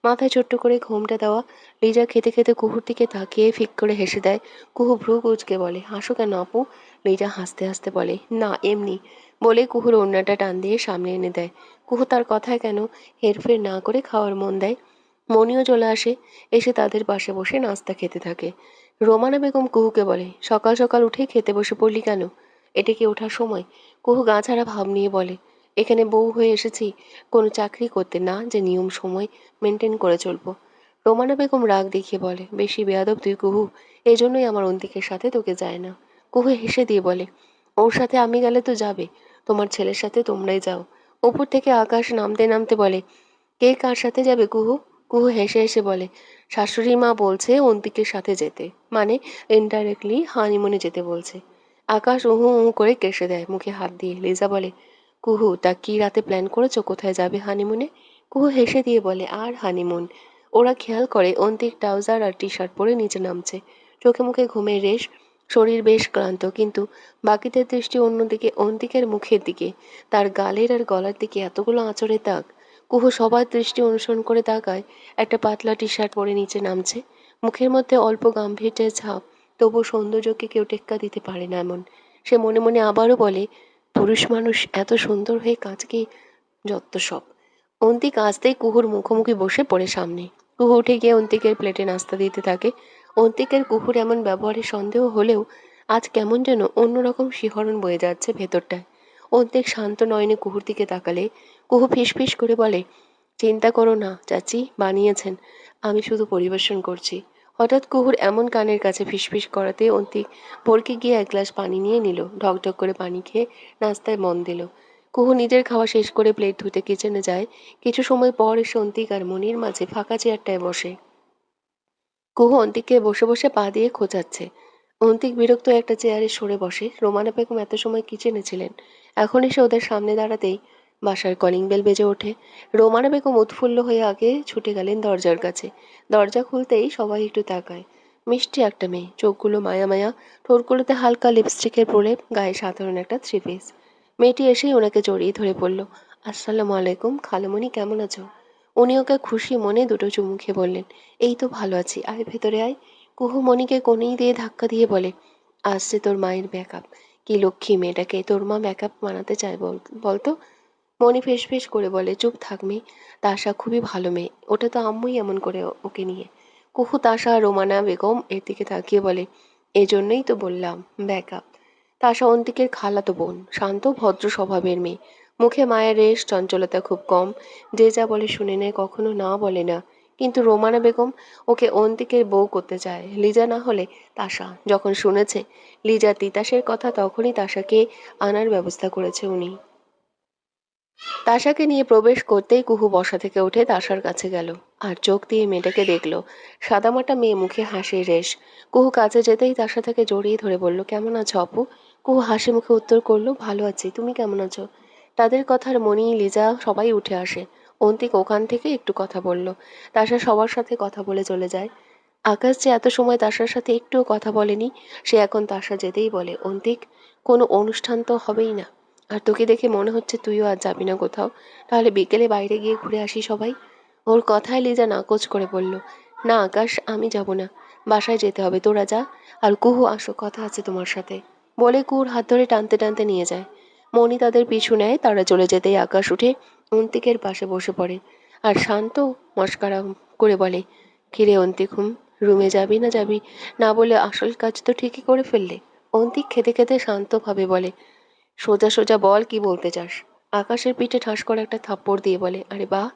মাথায় ছোট্ট করে ঘোমটা দেওয়া। লিজা খেতে খেতে কুহুর দিকে তাকিয়ে ফিক করে হেসে দেয়। কুহু ভ্রু কুঁচকে বলে, হাসো কেন আপু? লিজা হাসতে হাসতে বলে, না এমনি। বলে কুহুর ওড়নাটা টান দিয়ে সামনে এনে দেয়। কুহু তার কথায় কেন হেরফের না করে খাওয়ার মন দেয়। মনিও চলে আসে। এসে তাদের পাশে বসে নাস্তা খেতে থাকে। রোমানা বেগম কুহুকে বলে, সকাল সকাল উঠে খেতে বসে পড়লি কেন? এটা কি ওঠার সময়? কুহু গা ছাড়া ভাব নিয়ে বলে, এখানে বউ হয়ে এসেছি, কোনো চাকরি করতে না যে নিয়ম সময় মেনটেন করে চলবো। রোমানা বেগম রাগ দেখিয়ে বলে, বেশি বেয়াদব তুই কুহু, এই জন্যই আমার অন্তিকের সাথে তোকে যায় না। কুহু হেসে দিয়ে বলে, ওর সাথে আমি গেলে তো যাবে, তোমার ছেলের সাথে তোমরাই যাও। ওপর থেকে আকাশ নামতে নামতে বলে, কে কার সাথে যাবে কুহু? কুহু হেসে হেসে বলে, শাশুড়ি মা বলছে অন্তিকের সাথে যেতে, মানে ইনডাইরেক্টলি হানিমুনে যেতে বলছে। আকাশ উহু উহু করে কেসে দেয় মুখে হাত দিয়ে। লিজা বলে, কুহু তা কি রাতে প্ল্যান করেছো কোথায় যাবে হানিমুনে? কুহু হেসে দিয়ে বলে, আর হানিমুন। ওরা খেয়াল করে অন্তিক ট্রাউজার আর টি শার্ট পরে নিচে নামছে। চোখে মুখে ঘুমের রেশ, শরীর বেশ ক্লান্ত, কিন্তু বাকিদের দৃষ্টি অন্যদিকে, অন্তিকের মুখের দিকে, তার গালের আর গলার দিকে এতগুলো আঁচড়ের দাগ। কুহু সবার দৃষ্টি অনুসরণ করে তাকায়। একটা পাতলা টি শার্ট পরে নিচে নামছে, মুখের মধ্যে অল্প গাম্ভীর্যের ছাপ। তবু সৌন্দর্যকে কেউ টেক্কা দিতে পারে না এমন। সে মনে মনে আবারও বলে, পুরুষ মানুষ এত সুন্দর হয়ে কাজ কি, যত সব। অন্তিক আসতেই কুহুর মুখোমুখি বসে পড়ে সামনে। কুহু উঠে গিয়ে অন্তিকের প্লেটে নাস্তা দিতে থাকে। অন্তিকের কুহুর এমন ব্যবহারে সন্দেহ হলেও আজ কেমন যেন অন্যরকম শিহরণ বয়ে যাচ্ছে ভেতরটায়। অন্তিক শান্ত নয়নে কুহুর দিকে তাকালে কুহু ফিসফিস করে বলে, চিন্তা করো না চাচি, বানিয়েছেন, আমি শুধু পরিবেশন করছি। হঠাৎ কুহুর এমন কানের কাছে ফিসফিস করাতে অন্তিক ভরকে গিয়ে এক গ্লাস পানি নিয়ে নিল। ঢকঢক করে পানি খেয়ে নাস্তায় মন দিল। কুহু নিজের খাওয়া শেষ করে প্লেট ধুতে কিচেনে যায়। কিছু সময় পর এসে অন্তিক আর মনির মাঝে ফাঁকা চেয়ারটায় বসে। কুহু অন্তিককে বসে বসে পা দিয়ে খোঁচাচ্ছে। অন্তিক বিরক্ত একটা চেয়ারে সরে বসে। রোমানা বেগম এত সময় কিচেনে ছিলেন, এখন এসে ওদের সামনে দাঁড়াতেই বাসার কলিং বেল বেজে ওঠে। রোমানা বেগম উৎফুল্ল হয়ে আগে ছুটে গেলেন দরজার কাছে। দরজা খুলতেই সবাই একটু তাকায়। মিষ্টি একটা মেয়ে, চোখগুলো মায়া মায়া, ঠোঁটগুলোতে হালকা লিপস্টিকের প্রলেপ, গায়ে সাধারণ একটা থ্রি পিস। মেয়েটি এসেই ওনাকে জড়িয়ে ধরে বলল, আসসালামু আলাইকুম খালামণি, কেমন আছো? উনি ওকে খুশি মনে দুটো চুমু খেয়ে বললেন, এই তো ভালো আছি, আয় ভেতরে আয়। কুহু মণিকে কোণেই দিয়ে ধাক্কা দিয়ে বলে, আসছে তোর মায়ের ব্যাকআপ। কি লক্ষ্মী মেয়েটাকে তোর মা ব্যাকআপ বানাতে চায় বলতো। মণি ফিসফিস করে বলে, চুপ থাক মেয়ে, তাশা খুবই ভালো মেয়ে, ওটা তো আম্মুই এমন করে ওকে নিয়ে। কুহু তাশা আর রোমানা বেগম এর দিকে তাকিয়ে বলে, এজন্যই তো বললাম ব্যাকআপ। তাশা অন্তিকের খালাতো বোন, শান্ত ভদ্র স্বভাবের মেয়ে। মুখে মায়ের রেশ, চঞ্চলতা খুব কম। যে যা বলে শুনে নেয়, কখনো না বলে না। কিন্তু রোমানা বেগম ওকে অন্তিকের বউ করতে চায়, লিজা না হলে তাশা। যখন শুনেছে লিজা তিতাসের কথা, তখনই তাশাকে আনার ব্যবস্থা করেছে উনি। তাশাকে নিয়ে প্রবেশ করতেই কুহু বসা থেকে উঠে তাশার কাছে গেল আর চোখ দিয়ে মেয়েটাকে দেখলো। সাদামাটা মেয়ে, মুখে হাসির রেশ। কুহু কাছে যেতেই তাশা তাকে জড়িয়ে ধরে বলল, কেমন আছো আপু? কুহু হাসি মুখে উত্তর করলো, ভালো আছি, তুমি কেমন আছো? তাদের কথার মনি, লিজা সবাই উঠে আসে। অন্তিক ওখান থেকে একটু কথা বলল। তাশা সবার সাথে কথা বলে চলে যায়। আকাশ যে এত সময় তাশার সাথে একটুও কথা বলেনি, সে এখন তাশা যেতেই বলে, অন্তিক, কোনো অনুষ্ঠান তো হবেই না, আর তোকে দেখে মনে হচ্ছে তুইও আজ যাবি না কোথাও, তাহলে বিকেলে বাইরে গিয়ে ঘুরে আসি সবাই। ওর কথায় লিজা নাকচ করে বলল, না আকাশ, আমি যাব না, বাসায় যেতে হবে, তোরা যা। আর কুহু আসো, কথা আছে তোমার সাথে। বলে কুহুর হাত ধরে টানতে টানতে নিয়ে যায়। মণি তাদের পিছু নেয়। তারা চলে যেতেই আকাশ উঠে অন্তিকের পাশে বসে পড়ে আর শান্ত মস্করা করে বলে, কিরে অন্তিক, রুমে যাবি না যাবি না বলে আসল কাজ তো ঠিকই করে ফেললে। অন্তিক খেতে খেতে শান্তভাবে বলে, সোজা সোজা বল কি বলতে চাস। আকাশের পিঠে ঠাস করে একটা থাপ্পড় দিয়ে বলে, আরে বাহ,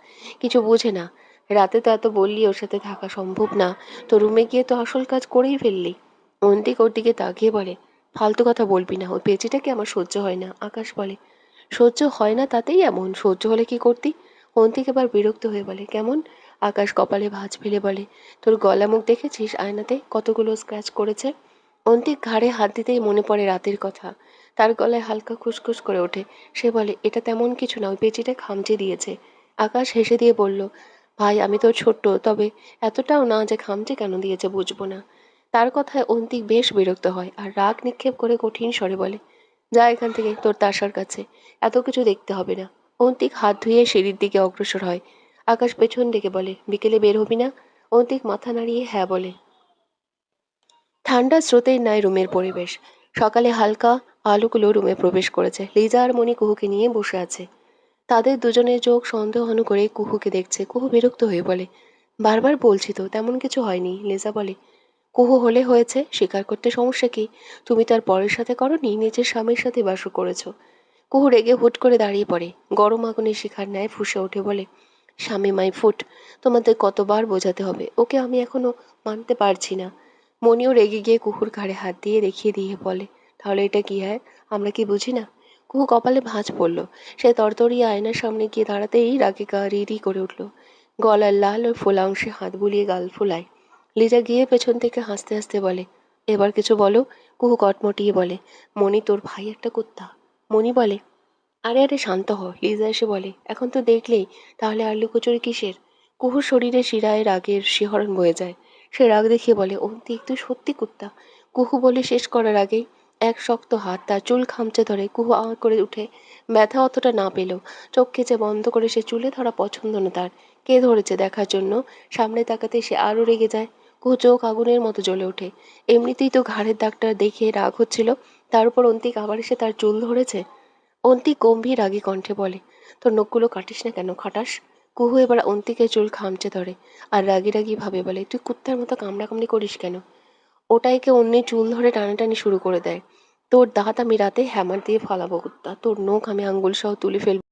কিছু বোঝে না, রাতে তো এত বললি ওর সাথে থাকা সম্ভব না, তো রুমে গিয়ে তো আসল কাজ করেই ফেললি। অন্তিক ওর দিকে তাকিয়ে বলে, ফালতু কথা বলবি না, ওই পেঁচিটাকে আমার সহ্য হয় না। আকাশ বলে, সহ্য হয় না তাতেই এমন, সহ্য হলে কি করতি? অন্তিক এবার বিরক্ত হয়ে বলে, কেমন? আকাশ কপালে ভাঁজ ফেলে বলে, তোর গলা মুখ দেখেছিস আয়নাতে কতগুলো স্ক্র্যাচ করেছে? অন্তিক ঘাড়ে হাত দিতেই মনে পড়ে রাতের কথা। তার গলায় হালকা খুসখুস করে ওঠে। সে বলে, এটা তেমন কিছু না, ওই পেঁচিটা খামচে দিয়েছে। আকাশ হেসে দিয়ে বলল, ভাই আমি তো ছোট্ট, তবে এতটাও না যে খামচে কেন দিয়েছে বুঝবো না। তার কথায় অন্তিক বেশ বিরক্ত হয় আর রাগ নিক্ষেপ করে কঠিন স্বরে বলে, যা এখান থেকে তোর তাসার কাছে, এত কিছু দেখতে হবে না। অন্তিক হাত ধুয়ে সিঁড়ির দিকে অগ্রসর হয়। আকাশ পেছন দিকে বলে, বিকেলে বের হবি না? অন্তিক মাথা নাড়িয়ে হ্যাঁ বলে। ঠান্ডা স্রোতের ন্যায় রুমের পরিবেশ। সকালে হালকা আলোগুলো রুমে প্রবেশ করেছে। লিজা আর মণি কুহুকে নিয়ে বসে আছে। তাদের দুজনের চোখ সন্দেহানু করে কুহুকে দেখছে। কুহু বিরক্ত হয়ে বলে, বারবার বলছি তো তেমন কিছু হয়নি। লিজা বলে, কুহু হলে হয়েছে, স্বীকার করতে সমস্যা কি? তুমি তার পরের সাথে করনি, নিজের স্বামীর সাথে বাসও করেছো। কুহু রেগে হুট করে দাঁড়িয়ে পড়ে, গরম আগুনের শিখার ন্যায় ফুঁসে ওঠে, বলে, স্বামী মাই ফুট, তোমাদের কতবার বোঝাতে হবে, ওকে আমি এখনো মানতে পারছি না। মনিও রেগে গিয়ে কুহুর ঘাড়ে হাত দিয়ে দেখিয়ে দিয়ে বলে, তাহলে এটা কি হয়? আমরা কি বুঝি না? কুহু কপালে ভাঁজ পড়ল। সে তরতরিয়ে আয়নার সামনে গিয়ে দাঁড়াতেই রাগে গা রি রি করে উঠল। গলার লাল ও ফোলা অংশে হাত বুলিয়ে গাল ফোলায়। লিজা গিয়ে পেছন থেকে হাসতে হাসতে বলে, এবার কিছু বলো। কুহু কটমটিয়ে বলে, মনি তোর ভাই একটা কুত্তা। মনি বলে, আরে আরে শান্ত হ। লিজা এসে বলে, এখন তো দেখলেই, তাহলে আর লুকোচুরি কিসের? কুহুর শরীরে শিরায় রাগের শিহরণ বয়ে যায়। সে রাগ দেখিয়ে বলে, অন্তিক তুই সত্যি কুত্তা। কুহু বলে শেষ করার আগেই এক শক্ত হাত তার চুল খামচে ধরে। কুহু আ করে উঠে। ব্যথা অতটা না পেলেও চোখ কেচে বন্ধ করে, সে চুলে ধরা পছন্দ না তার। কে ধরেছে দেখার জন্য সামনে তাকাতে সে আরো রেগে যায়। কুহু চোখ আগুনের মতো জ্বলে ওঠে। এমনিতেই তো ঘাড়ের দাগটা দেখে রাগ হচ্ছিল, তার উপর অন্তিক আবার এসে তার চুল ধরেছে। অন্তিক গম্ভীর রাগী কণ্ঠে বলে, তোর নখগুলো কাটিস না কেন, খাটাস? কুহু এবার অন্তিকের চুল খামচে ধরে আর রাগী রাগী ভাবে বলে, তুই কুত্তার মতো কামড়াকামড়ি করিস কেন? ওটাইকে অন্যের চুল ধরে টানাটানি শুরু করে দেয়। তোর দাঁত আমি রাতে হ্যামার দিয়ে ফালাবো কুত্তা, তোর নখ আমি আঙ্গুল সহ তুলে ফেলবো।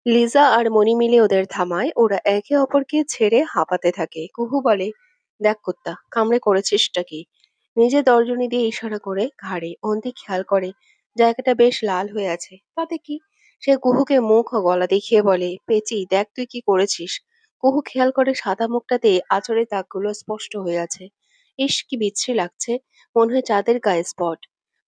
লিজা আর মণি মিলে ওদের থামায়। ওরা একে অপরকে ছেড়ে হাঁপাতে থাকে। কুহু বলে, দেখ কুত্তা, কামড়ে করেছিসটা কি? নিজে তর্জনী দিয়ে ইশারা করে ঘাড়ে। অন্তি খেয়াল করে জায়গাটা বেশ লাল হয়ে আছে। তাতে কি? সে কুহুকে মুখ ও গলা দেখিয়ে বলে, পেঁচি দেখ তুই কি করেছিস। কুহু খেয়াল করে সাদা মুখটাতে আঁচড়ের দাগগুলো স্পষ্ট হয়ে আছে। ইস কি বিশ্রী লাগছে, মনে হয় চাঁদের গায়ে স্পট।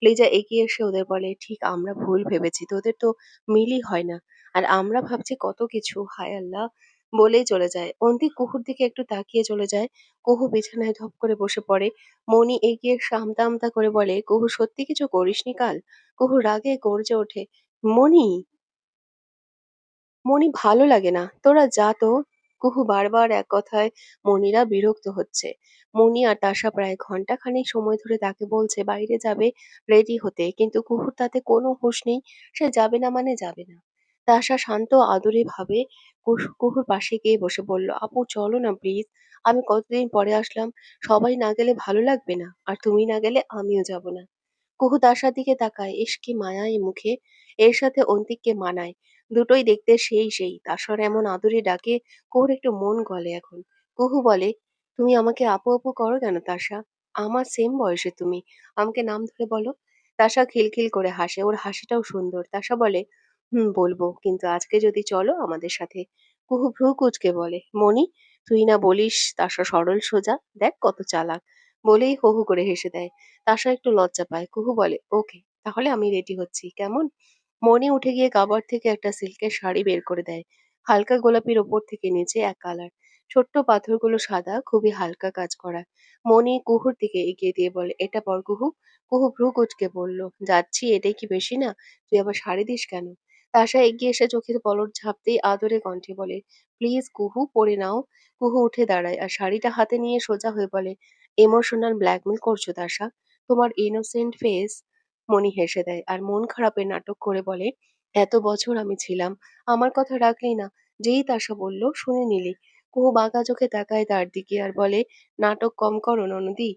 লিজা এগিয়ে এসে ওদের বলে, ঠিক আমরা ভুল ভেবেছি, তোদের তো মিলই হয় না। আর আমরা ভাবছি কত কিছু, হায় আল্লাহ। বলেই চলে যায়। অন্তিক কুহুর দিকে একটু তাকিয়ে চলে যায়। কুহু বিছানায় ধপ করে বসে পড়ে। মণি এগিয়ে এসে আমতা আমতা করে বলে, কুহু সত্যি কিছু করিসনি কাল? কুহু রাগে গর্জে ওঠে, মণি, মণি ভালো লাগে না, তোরা যা তো। কুহু বারবার এক কথায় মণিরা বিরক্ত হচ্ছে। মণি আর তাসা প্রায় ঘন্টা খানেক সময় ধরে তাকে বলছে বাইরে যাবে, রেডি হতে, কিন্তু কুহুর তাতে কোনো হুঁশ নেই। সে যাবে না মানে যাবে না। তাসা শান্ত আদুরে ভাবে কুহুর পাশে গিয়ে বসে বলল, আপু চলো না প্লিজ, আমি কতদিন পরে আসলাম, সবাই না গেলে ভালো লাগবে না, আর তুমি না গেলে আমিও যাব না। কুহু তাসার দিকে তাকায়, ইস কি মায়া এই মুখে। এর সাথে অন্তিককে মানায়। দুটোই দেখতে সেই সেই। তাসর এমন আদুরে ডাকে কুহুর একটু মন গলে এখন। কুহু বলে, তুমি আমাকে আপু আপু করো কেন তাসা? আমার সেম বয়সে তুমি, আমাকে নাম ধরে বলো। তাসা খিলখিল করে হাসে, ওর হাসিটাও সুন্দর। তাসা বলে, হুম বলবো, কিন্তু আজকে যদি চলো আমাদের সাথে। কুহু ভ্রু কুচকে বলে, মনি, তুই না বলিস তাসা সরল সোজা, দেখ কত চালাক। বলেই হু হু করে হেসে দেয়। তাসা একটু লজ্জা পায়। কুহু বলে, ওকে, তাহলে আমি রেডি হচ্ছি, কেমন? মণি উঠে গিয়ে কাবার্ড থেকে একটা সিল্কের শাড়ি বের করে দেয়। হালকা গোলাপির ওপর থেকে নিচে এক কালার। ছোট্ট পাথরগুলো সাদা, খুবই হালকা কাজ করা। মণি কুহুর দিকে এগিয়ে দিয়ে বলে, এটা পর কুহু। কুহু ভ্রু কুচকে বলল, যাচ্ছি, এটাই কি বেশি না? তুই আবার শাড়ি দিস কেন? তাসা এগিয়ে এসে চোখের পলক ঝাপতেই আদরে কণ্ঠে বলে, প্লিজ কুহু, পরে নাও। কুহু উঠে দাঁড়ায় আর শাড়িটা হাতে নিয়ে সোজা হয়ে বলে, ইমোশনাল ব্ল্যাকমেল করছো তাসা? তোমার ইনোসেন্ট ফেস। মণি হেসে দেয় আর মন খারাপের নাটক করে বলে, এত বছর আমি ছিলাম, আমার কথা রাখলি না। যেই তাসা বলল শুনে নিলি। কুহু বাঁকা চোখে তাকায় তার দিকে আর বলে, নাটক কম করো ননদি।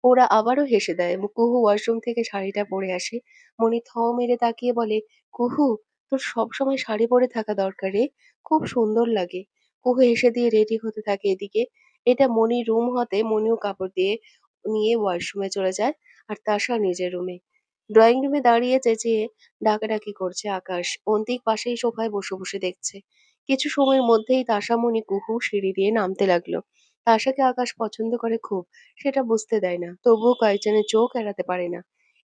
ওরা আবারও হেসে দেয়। কুহু ওয়াশরুম থেকে শাড়িটা পরে আসে। মণি থ মেরে তাকিয়ে বলে, কুহু, তোর সবসময় শাড়ি পরে থাকা দরকার রে, খুব সুন্দর লাগে। কুহু হেসে দিয়ে রেডি হতে থাকে এদিকে। এটা মণির রুম হতে মণিও কাপড় দিয়ে নিয়ে ওয়াশরুমে চলে যায় আর তাসা নিজের রুমে। ড্রয়িং রুমে দাঁড়িয়ে চেঁচিয়ে ডাকাডাকি করছে আকাশ। অন্তিক পাশেই সোফায় বসে বসে দেখছে। কিছু সময়ের মধ্যেই তাসামণি কুহু সিঁড়ি দিয়ে নামতে লাগলো। তাসাকে আকাশ পছন্দ করে খুব, সেটা বুঝতে দেয় না, তবুও কয়েকজনের চোখ এড়াতে পারে না।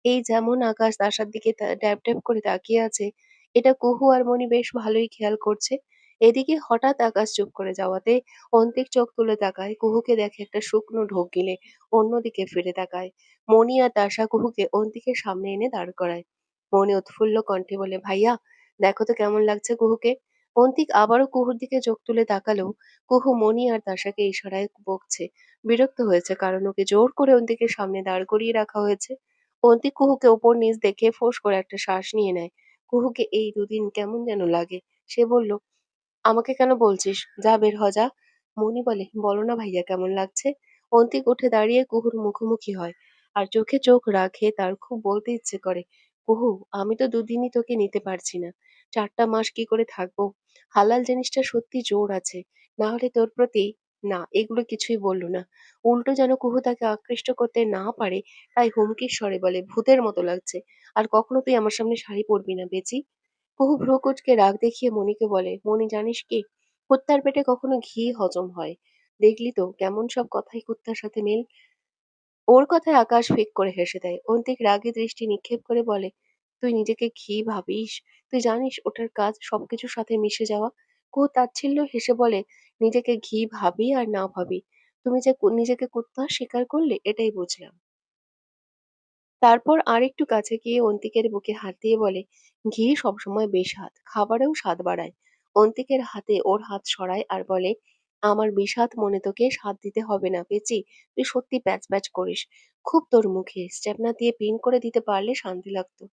এই যেমন আকাশ তাসার দিকে ট্যাপ ট্যাপ করে তাকিয়ে আছে, এটা কুহু আর মণি বেশ ভালোই খেয়াল করছে। এদিকে হঠাৎ আকাশ চুপ করে যাওয়াতে অন্তিক চোখ তুলে তাকায়, কুহুকে দেখে একটা শুকনো ঢোক গিলে অন্যদিকে ফিরে তাকায়। মণি আর তাসা কুহুকে অন্তিকের সামনে এনে দাঁড় করায়। মনি উৎফুল্ল কণ্ঠে বলে, ভাইয়া দেখো তো কেমন লাগছে কুহুকে। অন্তিক আবারও কুহুর দিকে চোখ তুলে তাকালেও কুহু মনি আর তাসাকে ইশারায় বকছে। বিরক্ত হয়েছে কারণ ওকে জোর করে অন্তিকের সামনে দাঁড় করিয়ে রাখা হয়েছে। অন্তিক কুহুকে ওপর নিচ দেখে ফোঁস করে একটা শ্বাস নিয়ে নেয়। কুহুকে এই দুদিন কেমন যেন লাগে। সে বলল, আমাকে কেন বলছিস? যা বের হ যা। মনি বলে, বলো না ভাইয়া কেমন লাগছে। অন্তিক উঠে দাঁড়িয়ে কুহুর মুখোমুখি হয় আর চোখে চোখ রাখে। তার খুব বলতে ইচ্ছে করে, কুহু আমি তো দুদিনই তোকে নিতে পারছি না, 4টা মাস কি করে থাকবো। হালাল জিনিসটা সত্যি জোর আছে, না হলে তোর প্রতি। না, এগুলো কিছুই বলল না। উল্টো যেন কুহু তাকে আকৃষ্ট করতে না পারে তাই হুমকির স্বরে বলে, ভূতের মতো লাগছে, আর কখনো তুই আমার সামনে শাড়ি পরবি না বেচি। কুহু ভ্রু কুঁচকে রাগ দেখিয়ে মনিকে বলে, মনি জানিস কি, কুত্তার পেটে কখনো ঘি হজম হয়। দেখলি তো কেমন সব কথাই কুত্তার সাথে মিল। ওর কথায় আকাশ ফিক করে হেসে দেয়। অন্তিক রাগী দৃষ্টি নিক্ষেপ করে বলে, তুই নিজেকে ঘি ভাবিস? তুই জানিস ওটার কাজ সবকিছুর সাথে মিশে যাওয়া। কুহু তাচ্ছিল্য হেসে বলে, নিজেকে ঘি ভাবি আর না ভাবি, তুমি যে নিজেকে কুত্তা স্বীকার করলে এটাই বুঝলাম। তারপর আরেকটু কাছে গিয়ে অন্তিকের বুকে হাত দিয়ে বলে, ঘি সবসময় বেস্বাদ, খাবারেও স্বাদ বাড়ায়। অন্তিকের হাতে ওর হাত সরায় আর বলে, আমার বিষাদ মনে তোকে স্বাদ দিতে হবে না পেঁচি। তুই সত্যি প্যাচ প্যাচ করিস। খুব তোর মুখে স্টেপনা দিয়ে পিন করে দিতে পারলে শান্তি লাগতো।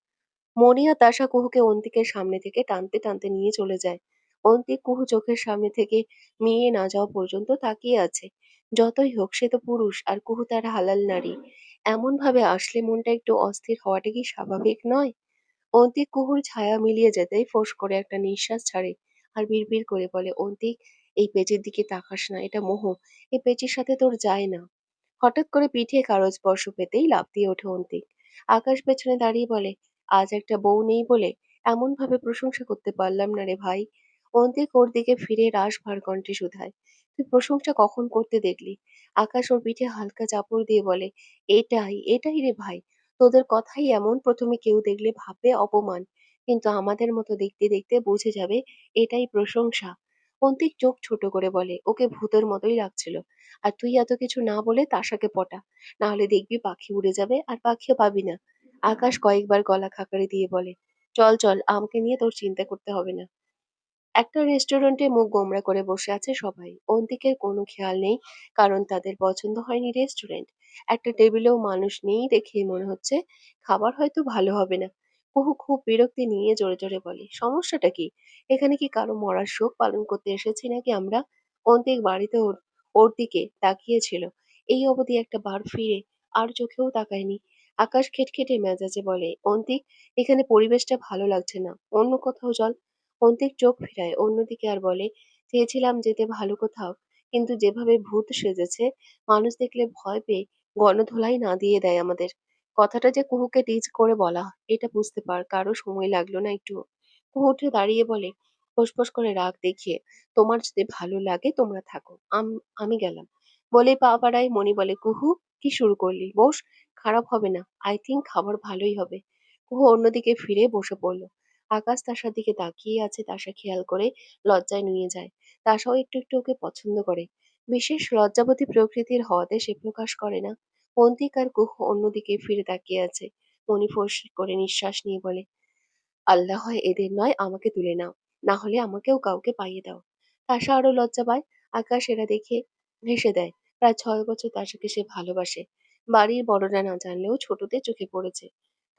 মনি আর তাসা কুহুকে অন্তিকের সামনে থেকে টানতে টানতে নিয়ে চলে যায়। অন্তিক কুহু চোখের সামনে থেকে মিইয়ে না যাওয়া পর্যন্ত তাকিয়ে আছে। যতই হোক সে তো পুরুষ আর কুহু তার হালাল নারী। এমন ভাবে আসলে মনটা একটু অস্থির হওয়াটা কি স্বাভাবিক নয়? অন্তিক কুহুর ছায়া মিলিয়ে যেতেই ফোঁস করে একটা নিঃশ্বাস ছাড়ে আর বিড়বিড় করে বলে, অন্তিক এই পেঁচির দিকে তাকাস না, এটা মোহ। এই পেঁচির সাথে তোর যায় না। হঠাৎ করে পিঠে কারো স্পর্শ পেতেই লাফ দিয়ে ওঠে অন্তিক। আকাশ পেছনে দাঁড়িয়ে বলে, আজ একটা বউ নেই বলে এমন ভাবে প্রশংসা করতে পারলাম না রে ভাই। অন্তিক ওর দিকে ফিরে রাশ ভার কণ্ঠে শুধায়, তুই প্রশংসা কখন করতে দেখলি? আকাশ ওর পিঠে হালকা চাপড় দিয়ে বলে, এটাই এটাই রে ভাই, তোদের কথাই এমন, প্রথমে কেউ দেখলে ভাববে অপমান, কিন্তু আমাদের মতো দেখতে দেখতে বুঝে যাবে এটাই প্রশংসা। অন্তিক চোখ ছোট করে বলে, ওকে ভূতের মতোই লাগছিল। আর তুই এত কিছু না বলে তাসাকে পটা, না হলে দেখবি পাখি উড়ে যাবে আর পাখিও পাবি না। আকাশ কয়েকবার গলা খাকারি দিয়ে বলে, চল চল, আমাকে নিয়ে তোর চিন্তা করতে হবে না। একটা রেস্টুরেন্টে মুখ গোমড়া করে বসে আছে সবাই। অন্তিকের কোনো খেয়াল নেই, কারণ তাদের পছন্দ হয়নি রেস্টুরেন্ট। একটা টেবিলেও মানুষ নেই দেখেই মনে হচ্ছে খাবার হয়তো ভালো হবে না। কুহু খুব বিরক্তি নিয়ে জোরে জোরে বলে, সমস্যাটা কি? এখানে কি কারো মরার শোক পালন করতে এসেছি নাকি আমরা? অন্তিক বাড়িতে ওর ওর দিকে তাকিয়েছিল। এই অবধি একটা বার ফিরে আর চোখেও তাকায়নি। আকাশ খিটখিটে মেজাজে বলে, অন্তিক এখানে পরিবেশটা ভালো লাগছে না, অন্য কোথাও চল। অন্তিক চোখ ফেরায় অন্যদিকে আর বলে, চেয়েছিলাম যেতে ভালো কোথাও, কিন্তু যেভাবে ভূত সেজেছে, মানুষ দেখলে ভয় পেয়ে গণধোলাই না দিয়ে দেয় আমাদের। কথাটা যে কুহুকে টিজ করে বলা এটা বুঝতে পার কারো সময় লাগলো না একটু। কুহু উঠে দাঁড়িয়ে বলে, ফোঁস করে রাগ দেখিয়ে, তোমার যদি ভালো লাগে তোমরা থাকো, আমি গেলাম। বলে পা বাড়ায়। মনি বলে, কুহু কি শুরু করলি? বস, খারাপ হবে না, আই থিংক খাবার ভালোই হবে। কুহু অন্যদিকে ফিরে বসে পড়ল। আকাশ তাসার দিকে তাকিয়ে আছে, তাসা খেয়াল করে লজ্জায় নুয়ে যায়। তাসাও একটু একটু ওকে পছন্দ করে। বিশেষ লজ্জাবতী প্রকৃতির হওয়াতে সে প্রকাশ করে না। অন্তিক আর কুহু অন্যদিকে ফিরে তাকিয়ে আছে। মনি ফোঁস করে নিঃশ্বাস নিয়ে বলে, আল্লাহ হয় এদের নয়, আমাকে তুলে নাও, না হলে আমাকেও কাউকে পাইয়ে দাও। তাসা আরো লজ্জা পায়। আকাশ এরা দেখে হেসে দেয়। প্রায় 6 বছর তাসাকে সে ভালোবাসে। বাড়ির বড়রা না জানলেও ছোটদের চোখে পড়েছে।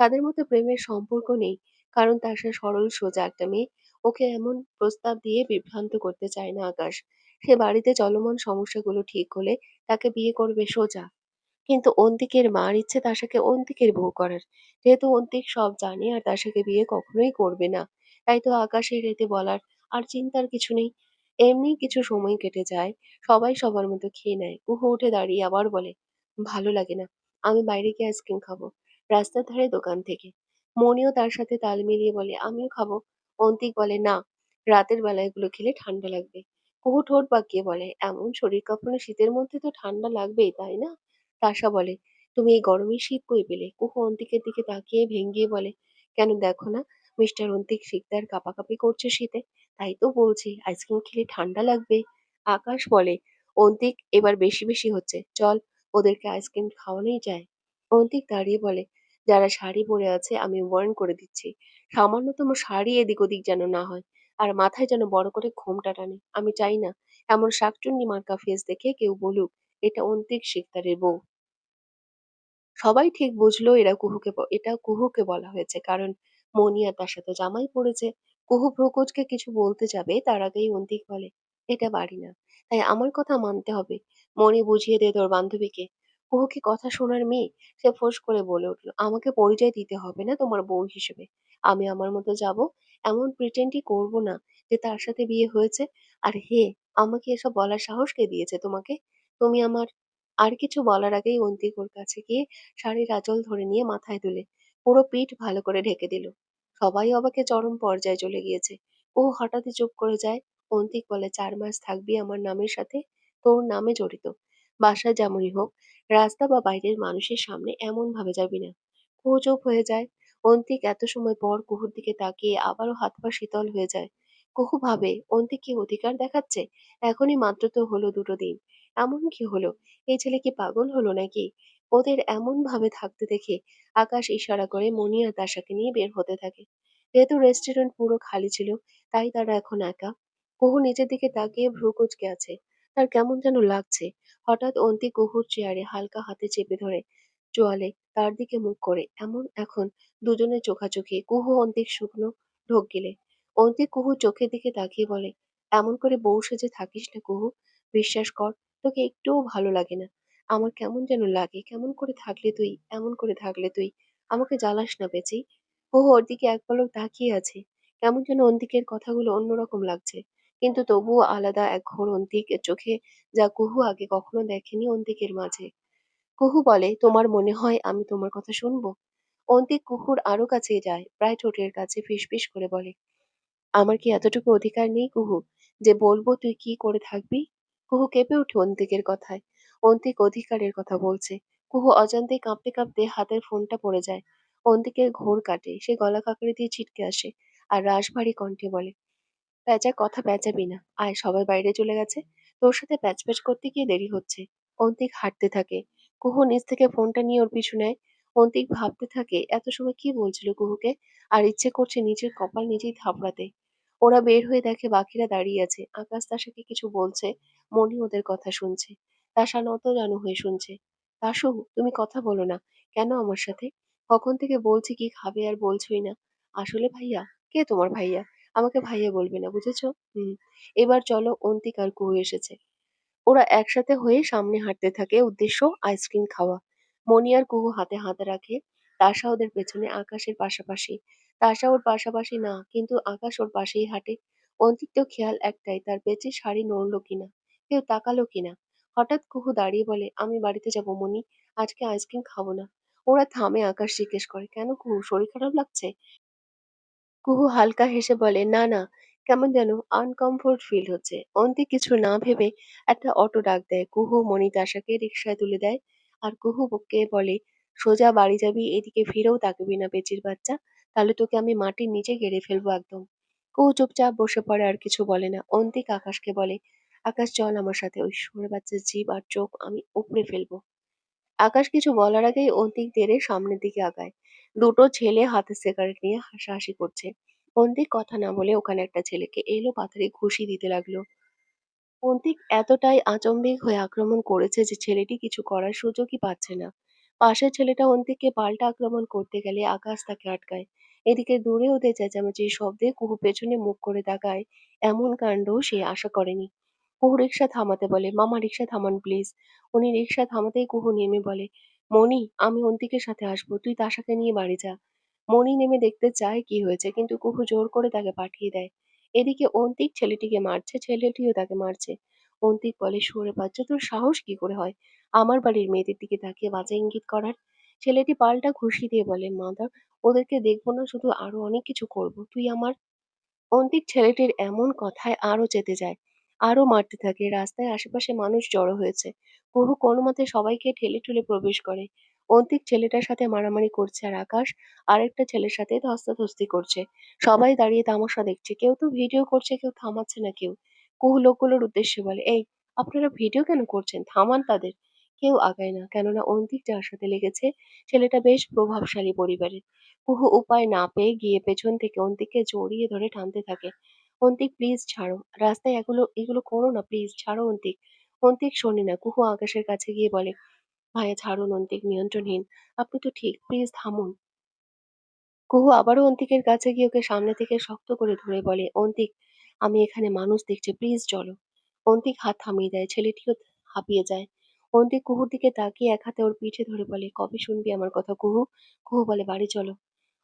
তাদের মধ্যে প্রেমের সম্পর্ক নেই, কারণ তাসা সরল সোজা একটা মেয়ে। ওকে এমন প্রস্তাব দিয়ে বিভ্রান্ত করতে চায় না আকাশ। সে বাড়িতে চলমান সমস্যাগুলো ঠিক হলে তাকে বিয়ে করবে সোজা। কিন্তু অন্তিকের মার ইচ্ছে তাসাকে অন্তিকের বউ করার। যেহেতু অন্তিক সব জানে আর তাসাকে বিয়ে কখনোই করবে না, তাই তো আকাশের এতে বলার আর চিন্তার কিছু নেই। এমনি কিছু সময় কেটে যায়। সবাই সবার মতো খেয়ে নেয়। কুহু উঠে দাঁড়িয়ে আবার বলে, ভালো লাগে না, আমি বাইরে গিয়ে আইসক্রিম খাবো, রাস্তার ধারে দোকান থেকে। মনিও তার সাথে তাল মিলিয়ে বলে, আমিও খাবো। অন্তিক বলে, না, রাতের বেলা এগুলো খেলে ঠান্ডা লাগবে। কুহু ঠোঁট বাঁকিয়ে বলে, এমন শরীর কাঁপানো শীতের মধ্যে তো ঠান্ডা লাগবেই তাই না? তাসা বলে, তুমি এই গরমে শীত কই পেলে? কুহু অন্তিকের দিকে তাকিয়ে ভেঙ্গিয়ে বলে, কেন দেখো না, মিস্টার অন্তিক শিকদার কাঁপাকাঁপি করছে শীতে, তাই তো বলছি আইসক্রিম খেলে ঠান্ডা লাগবে। আকাশ বলে, অন্তিক এবার বেশি বেশি হচ্ছে, চল ওদেরকে আইসক্রিম খাওয়ানোই যায়। অন্তিক দাঁড়িয়ে বলে, যারা শাড়ি পরে আছে আমি ওয়ার্ন করে দিচ্ছি। সামান্যতম শাড়ি এদিক ওদিক যেন না হয়। আর মাথায় যেন বড় করে ঘোমটা টানে। আমি চাই না এমন শাকচুন্নি মার্কা ফেস দেখে কেউ বলুক এটা অন্তিক শিকদারের বউ। সবাই ঠিক বুঝলো এটা কুহুকে বলা হয়েছে। কারণ মনি আর তার সাথে জামাই পড়েছে। কুহু ভ্রু কুঁচকে কিছু বলতে যাবে তার আগেই অন্তিক বলে, "এটা বাড়ি না। তাই আমার কথা মানতে হবে। মনি বুঝিয়ে দে তোর বান্ধবীকে।" কুহু কি কথা শোনার মেয়ে? সে ফোঁস করে বলে উঠল, "আমাকে পরিচয় দিতে হবে না তোমার বউ হিসেবে। আমি আমার মতো যাবো। এমন প্রিটেন্ডই করবো না যে তার সাথে বিয়ে হয়েছে। আর হে, আমাকে এসব বলার সাহস কে দিয়েছে তোমাকে? তুমি আমার।" আর কিছু বলার আগেই অন্তিক ওর কাছে গিয়ে শাড়ির আঁচল ধরে নিয়ে মাথায় তুলে পুরো পিঠ ভালো করে ঢেকে দিল। সবাই অবাকে চরম পর্যায়ে চলে গিয়েছে। ও হঠাৎই চুপ করে যায়। অন্তিক বলে, 4 মাস থাকবি আমার নামের সাথে, তোর নামে জড়িত। বাসায় যেমনই হোক, রাস্তা বা বাইরের মানুষের সামনে এমন ভাবে যাবি না। কুহু চুপ হয়ে যায়। অন্তিক এত সময় পর কুহুর দিকে তাকিয়ে আবারও হাত পা শীতল হয়ে যায়। কুহু ভাবে অন্তিক কি অধিকার দেখাচ্ছে? এখনই মাত্র তো হলো 2 দিন। এমন কি হলো? এই ছেলে কি পাগল হলো নাকি? ওদের এমন ভাবে থাকতে দেখে আকাশ ইশারা করে মনি আর তাশাকে নিয়ে বের হতে থাকে। যেহেতু রেস্টুরেন্ট পুরো খালি ছিল, তাই তারা এখন একা। কুহু নিচের দিকে তাকিয়ে ভ্রু কুঁচকে আছে। তার কেমন যেন লাগছে। হঠাৎ অন্তি কুহুর চেয়ারে হালকা হাতে চেপে ধরে চোয়ালে তার দিকে মুখ করে এখন দুজনের চোখাচোখি। কুহু অন্তিক শুকনো ঢোক গিলে। অন্তিক কুহুর চোখের দিকে তাকিয়ে বলে, এমন করে বউ সেজে থাকিস না কুহু। বিশ্বাস কর, তোকে একটুও ভালো লাগে না। আমার কেমন যেন লাগে। কেমন করে থাকলে তুই? এমন করে থাকলে তুই? আমাকে জ্বালাস না বেচি। ও ওর দিকে এক পলক তাকিয়ে আছে। কেমন যেন অন্তিকের কথাগুলো অন্যরকম লাগছে। কিন্তু তবুও আলাদা এক ঘোর অন্তিকের চোখে, যা কুহু আগে কখনো দেখেনি অন্তিকের মাঝে। কুহু বলে, তোমার মনে হয় আমি তোমার কথা শুনবো? অন্তিক কুহুর আরো কাছে যায়, প্রায় ঠোঁটের কাছে ফিসফিস করে বলে, আমার কি এতটুকু অধিকার নেই কুহু, যে বলবো তুই কি করে থাকবি? কুহু কেঁপে ওঠে অন্তিকের কথায়। অন্তিক অধিকারের কথা বলছে। কুহু অজান্তেই কাঁপতে কাঁপতে হাতের ফোনটা পড়ে যায়। অন্তিকের ঘোর কাটে, সে গলা কাকড়ি দিয়ে ছিটকে আসে আর রাশভারী কণ্ঠে বলে, প্যাঁচা কথা প্যাঁচাবি না। আয়, সবাই বাইরে চলে গেছে। তোর সাথে প্যাচ প্যাচ করতে গিয়ে দেরি হচ্ছে। অন্তিক হাঁটতে থাকে। কুহু নিচ থেকে ফোনটা নিয়ে ওর পিছু নেয়। অন্তিক ভাবতে থাকে এত সময় কি বলছিল কুহুকে, আর ইচ্ছে করছে নিজের কপাল নিজেই থাপড়াতে। ওরা বের হয়ে দেখে বাকিরা দাঁড়িয়ে আছে। আকাশ তাশাকে কিছু বলছে। মনি ওদের কথা শুনছে। তাশা নতজানু হয়ে শুনছে। তাসু, তুমি কথা বলো না কেন আমার সাথে? কখন থেকে বলছি কি খাবে আর বলছোই না। আসলে ভাইয়া? কে তোমার ভাইয়া? আমাকে ভাইয়া বলবে না, বুঝেছো? হুম। এবার চলো, অন্তিক আর কুহু এসেছে। ওরা একসাথে হয়ে সামনে হাঁটতে থাকে, উদ্দেশ্য আইসক্রিম খাওয়া। মনি আর কুহু হাতে হাত রাখে। তাসা ওদের পেছনে, আকাশের পাশাপাশি। তাসা ওর পাশাপাশি না, কিন্তু আকাশ ওর পাশেই হাঁটে। অন্তিক তো খেয়াল একটাই, তার পেঁচে শাড়ি নড়লো কিনা, কেউ তাকালো কিনা। হঠাৎ কুহু দাঁড়িয়ে বলে, আমি বাড়িতে যাবো মনি, আজকে আইসক্রিম খাবো না। ওরা থামে। আকাশ জিজ্ঞেস করে, কেন কুহু, শরীর খারাপ লাগছে? কুহু হালকা হেসে বলে, না না, কেমন যেন আনকমফোর্ট ফিল হচ্ছে। অন্তি কিছু না ভেবে একটা অটো ডাক দেয়। কুহু মনি তাশাকে রিকশায় তুলে দেয়। আর কুহুকে বলে, সোজা বাড়ি যাবি, এদিকে ফিরেও তাকাবি না পেঁচির বাচ্চা, তাহলে তোকে আমি মাটির নিচে গেড়ে ফেলবো একদম। কুহু চুপচাপ বসে পড়ে, আর কিছু বলে না। অন্তিক আকাশকে বলে, আকাশ চল আমার সাথে, ওই শুয়োর বাচ্চার জিভ আর চোখ আমি উপড়ে ফেলবো। আকাশ কিছু বলার আগেই অন্তিক তেড়ে সামনের দিকে আগায়। দুটো ছেলে হাতে সিগারেট নিয়ে হাসাহাসি করছে। অন্তিক কথা না বলে ওখানে একটা ছেলেকে এলো পাথাড়ি ঘুষি দিতে লাগলো। অন্তিক এতটাই আচম্বিত হয়ে আক্রমণ করেছে যে ছেলেটি কিছু করার সুযোগই পাচ্ছে না। পাশের ছেলেটা অন্তিককে পাল্টা আক্রমণ করতে গেলে আকাশ তাকে আটকায়। এদিকে দূরে ওদের চেঁচামেচির শব্দে কুহু পেছনে মুখ করে তাকায়। এমন কাণ্ড সে আশা করেনি। কুহু রিক্সা থামাতে বলে, মামা রিক্সা থামান প্লিজ। উনি রিক্সা থামাতেই কুহু নেমে বলে, মনি, আমি অন্তিকের সাথে আসবো, তুই তাশাকে নিয়ে বাড়ি যা। মনি নেমে দেখতে চায় কি হয়েছে, কিন্তু কুহু জোর করে তাকে পাঠিয়ে দেয়। এদিকে অন্তিক ছেলেটিকে মারছে, ছেলেটিও তাকে মারছে। অন্তিক বলে, শুয়োরের বাচ্চা, তোর সাহস কি করে হয় আমার বাড়ির মেয়েদের দিকে তাকিয়ে বাজে ইঙ্গিত করার? ছেলেটি পাল্টা ঘুষি দিয়ে বলে, মাদার, ওদেরকে দেখবো না শুধু, আরো অনেক কিছু করবো। তুই আমার। অন্তিক ছেলেটির এমন কথায় আরো চেতে যায়। আরো মারতে থাকে। রাস্তায় আশেপাশে মানুষ জড়ো হয়েছে। কুহু কোনোমতে সবাইকে ঠেলে ঠুলে প্রবেশ করে। অন্তিক ছেলেটার সাথে মারামারি করছে, আর আকাশ আরেকটা ছেলের সাথে ধস্তাধস্তি করছে। সবাই দাঁড়িয়ে তামাশা দেখছে। কেউ তো ভিডিও করছে, কেউ থামাচ্ছে না কেউ। কুহু লোকগুলোর উদ্দেশ্যে বলে, এই, আপনারা ভিডিও কেন করছেন? থামান তাদের। কেউ আগায় না, কেননা অন্তিক যার সাথে লেগেছে ছেলেটা বেশ প্রভাবশালী পরিবারের। কুহু উপায় না পেয়ে গিয়ে পেছন থেকে অন্তিককে জড়িয়ে ধরে টানতে থাকে। অন্তিক, প্লিজ ছাড়ো, রাস্তায় এগুলো এগুলো করো না, প্লিজ ছাড়ো অন্তিক। অন্তিক শোনে না। কুহু আকাশের কাছে গিয়ে বলে, ভাইয়া ছাড়ুন, অন্তিক নিয়ন্ত্রণহীন, আপনি তো ঠিক, প্লিজ থামুন। কুহু আবারও অন্তিকের কাছে গিয়ে ওকে সামনে থেকে শক্ত করে ধরে বলে, অন্তিক, আমি এখানে মানুষ দেখছি, প্লিজ চলো। অন্তিক হাত থামিয়ে দেয়, ছেলেটিও হাঁপিয়ে যায়। অন্তিক কুহুর দিকে তাকিয়ে এক হাতে ওর পিঠে ধরে বলে, কবে শুনবি আমার কথা কুহু? কুহু বলে, বাড়ি চলো।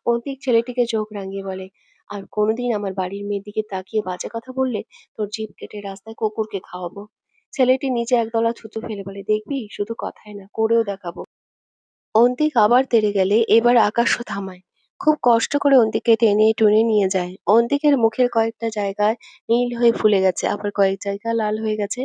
অন্তিক ছেলেটিকে চোখ রাঙিয়ে বলে, আর কোনোদিন আমার বাড়ির মেয়ের দিকে তাকিয়ে বাজে কথা বললে তোর জিভ কেটে রাস্তায় কুকুরকে খাওয়াবো। ছেলেটি নিচে একদলা থুতু ফেলে বলে, দেখবি, শুধু কথায় না, করেও দেখাবো। অন্তিক আবার তেড়ে গেলে এবার আকাশও থামায়। খুব কষ্ট করে অন্তিককে টেনে টুনে নিয়ে যায়। অন্তিকের মুখের কয়েকটা জায়গায় নীল হয়ে ফুলে গেছে, আবার কয়েক জায়গা লাল হয়ে গেছে।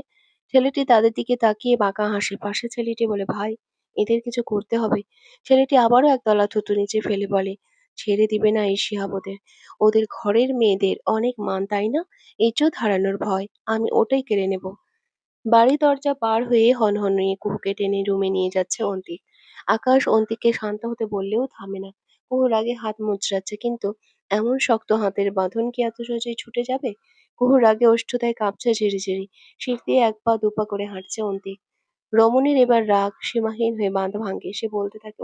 ছেলেটি তাদের দিকে তাকিয়ে বাঁকা হাসে। পাশে ছেলেটি বলে, ভাই, এদের কিছু করতে হবে। ছেলেটি আবারও একদলা থুতু নিচে ফেলে বলে, ছেড়ে দিবে না এই শিহাব ওদের। ওদের ঘরের মেয়েদের অনেক মান, তাই না? ইজ্জত হারানোর ভয়, আমি ওটাই কেড়ে নেব। বাড়ি দরজা পার হয়ে হনহনিয়ে কুহুকে টেনে রুমে নিয়ে যাচ্ছে অন্তিক। আকাশ অন্তিককে শান্ত হতে বললেও থামে না। কুহু রাগে হাত মুচড়াচ্ছে, কিন্তু এমন শক্ত হাতের বাঁধন কি এত সহজেই ছুটে যাবে? কুহুর রাগে ওষ্ঠতায় কাঁপছে ঝিরিঝিরি। সিঁড়ি দিয়ে এক পা দুপা করে হাঁটছে অন্তিক। রমণীর এবার রাগ সীমাহীন হয়ে বাঁধ ভাঙে। সে বলতে থাকে,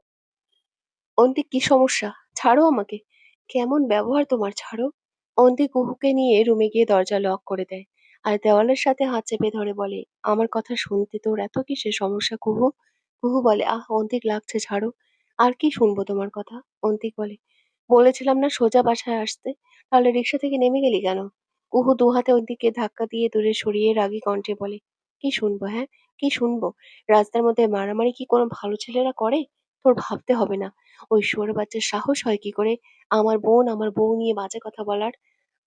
অন্তিক, কি সমস্যা? ছাড়ো আমাকে। কেমন ব্যবহার তোমার, ছাড়ো। অন্তিক কুহুকে নিয়ে রুমে গিয়ে দরজা লক করে দেয়। আর দেওয়ালের সাথে হাত চেপে ধরে বলে, আমার কথা শুনতে তোর এত কিসের সমস্যা কুহু? কুহু বলে, আহ অন্তিক, লাগছে, ছাড়ো। আর কি শুনবো তোমার কথা? অন্তিক বলে, বলেছিলাম না সোজা বাসায় আসতে, তাহলে রিক্সা থেকে নেমে গেলি কেন? কুহু দু হাতে অন্তিককে ধাক্কা দিয়ে দূরে সরিয়ে রাগী কণ্ঠে বলে, কি শুনবো, হ্যাঁ, কি শুনবো? রাস্তার মধ্যে মারামারি কি কোনো ভালো ছেলেরা করে? তোর ভাবতে হবে না। ওই শুয়োরের বাচ্চার সাহস হয় কি করে আমার বউ নিয়ে বাজে কথা বলার?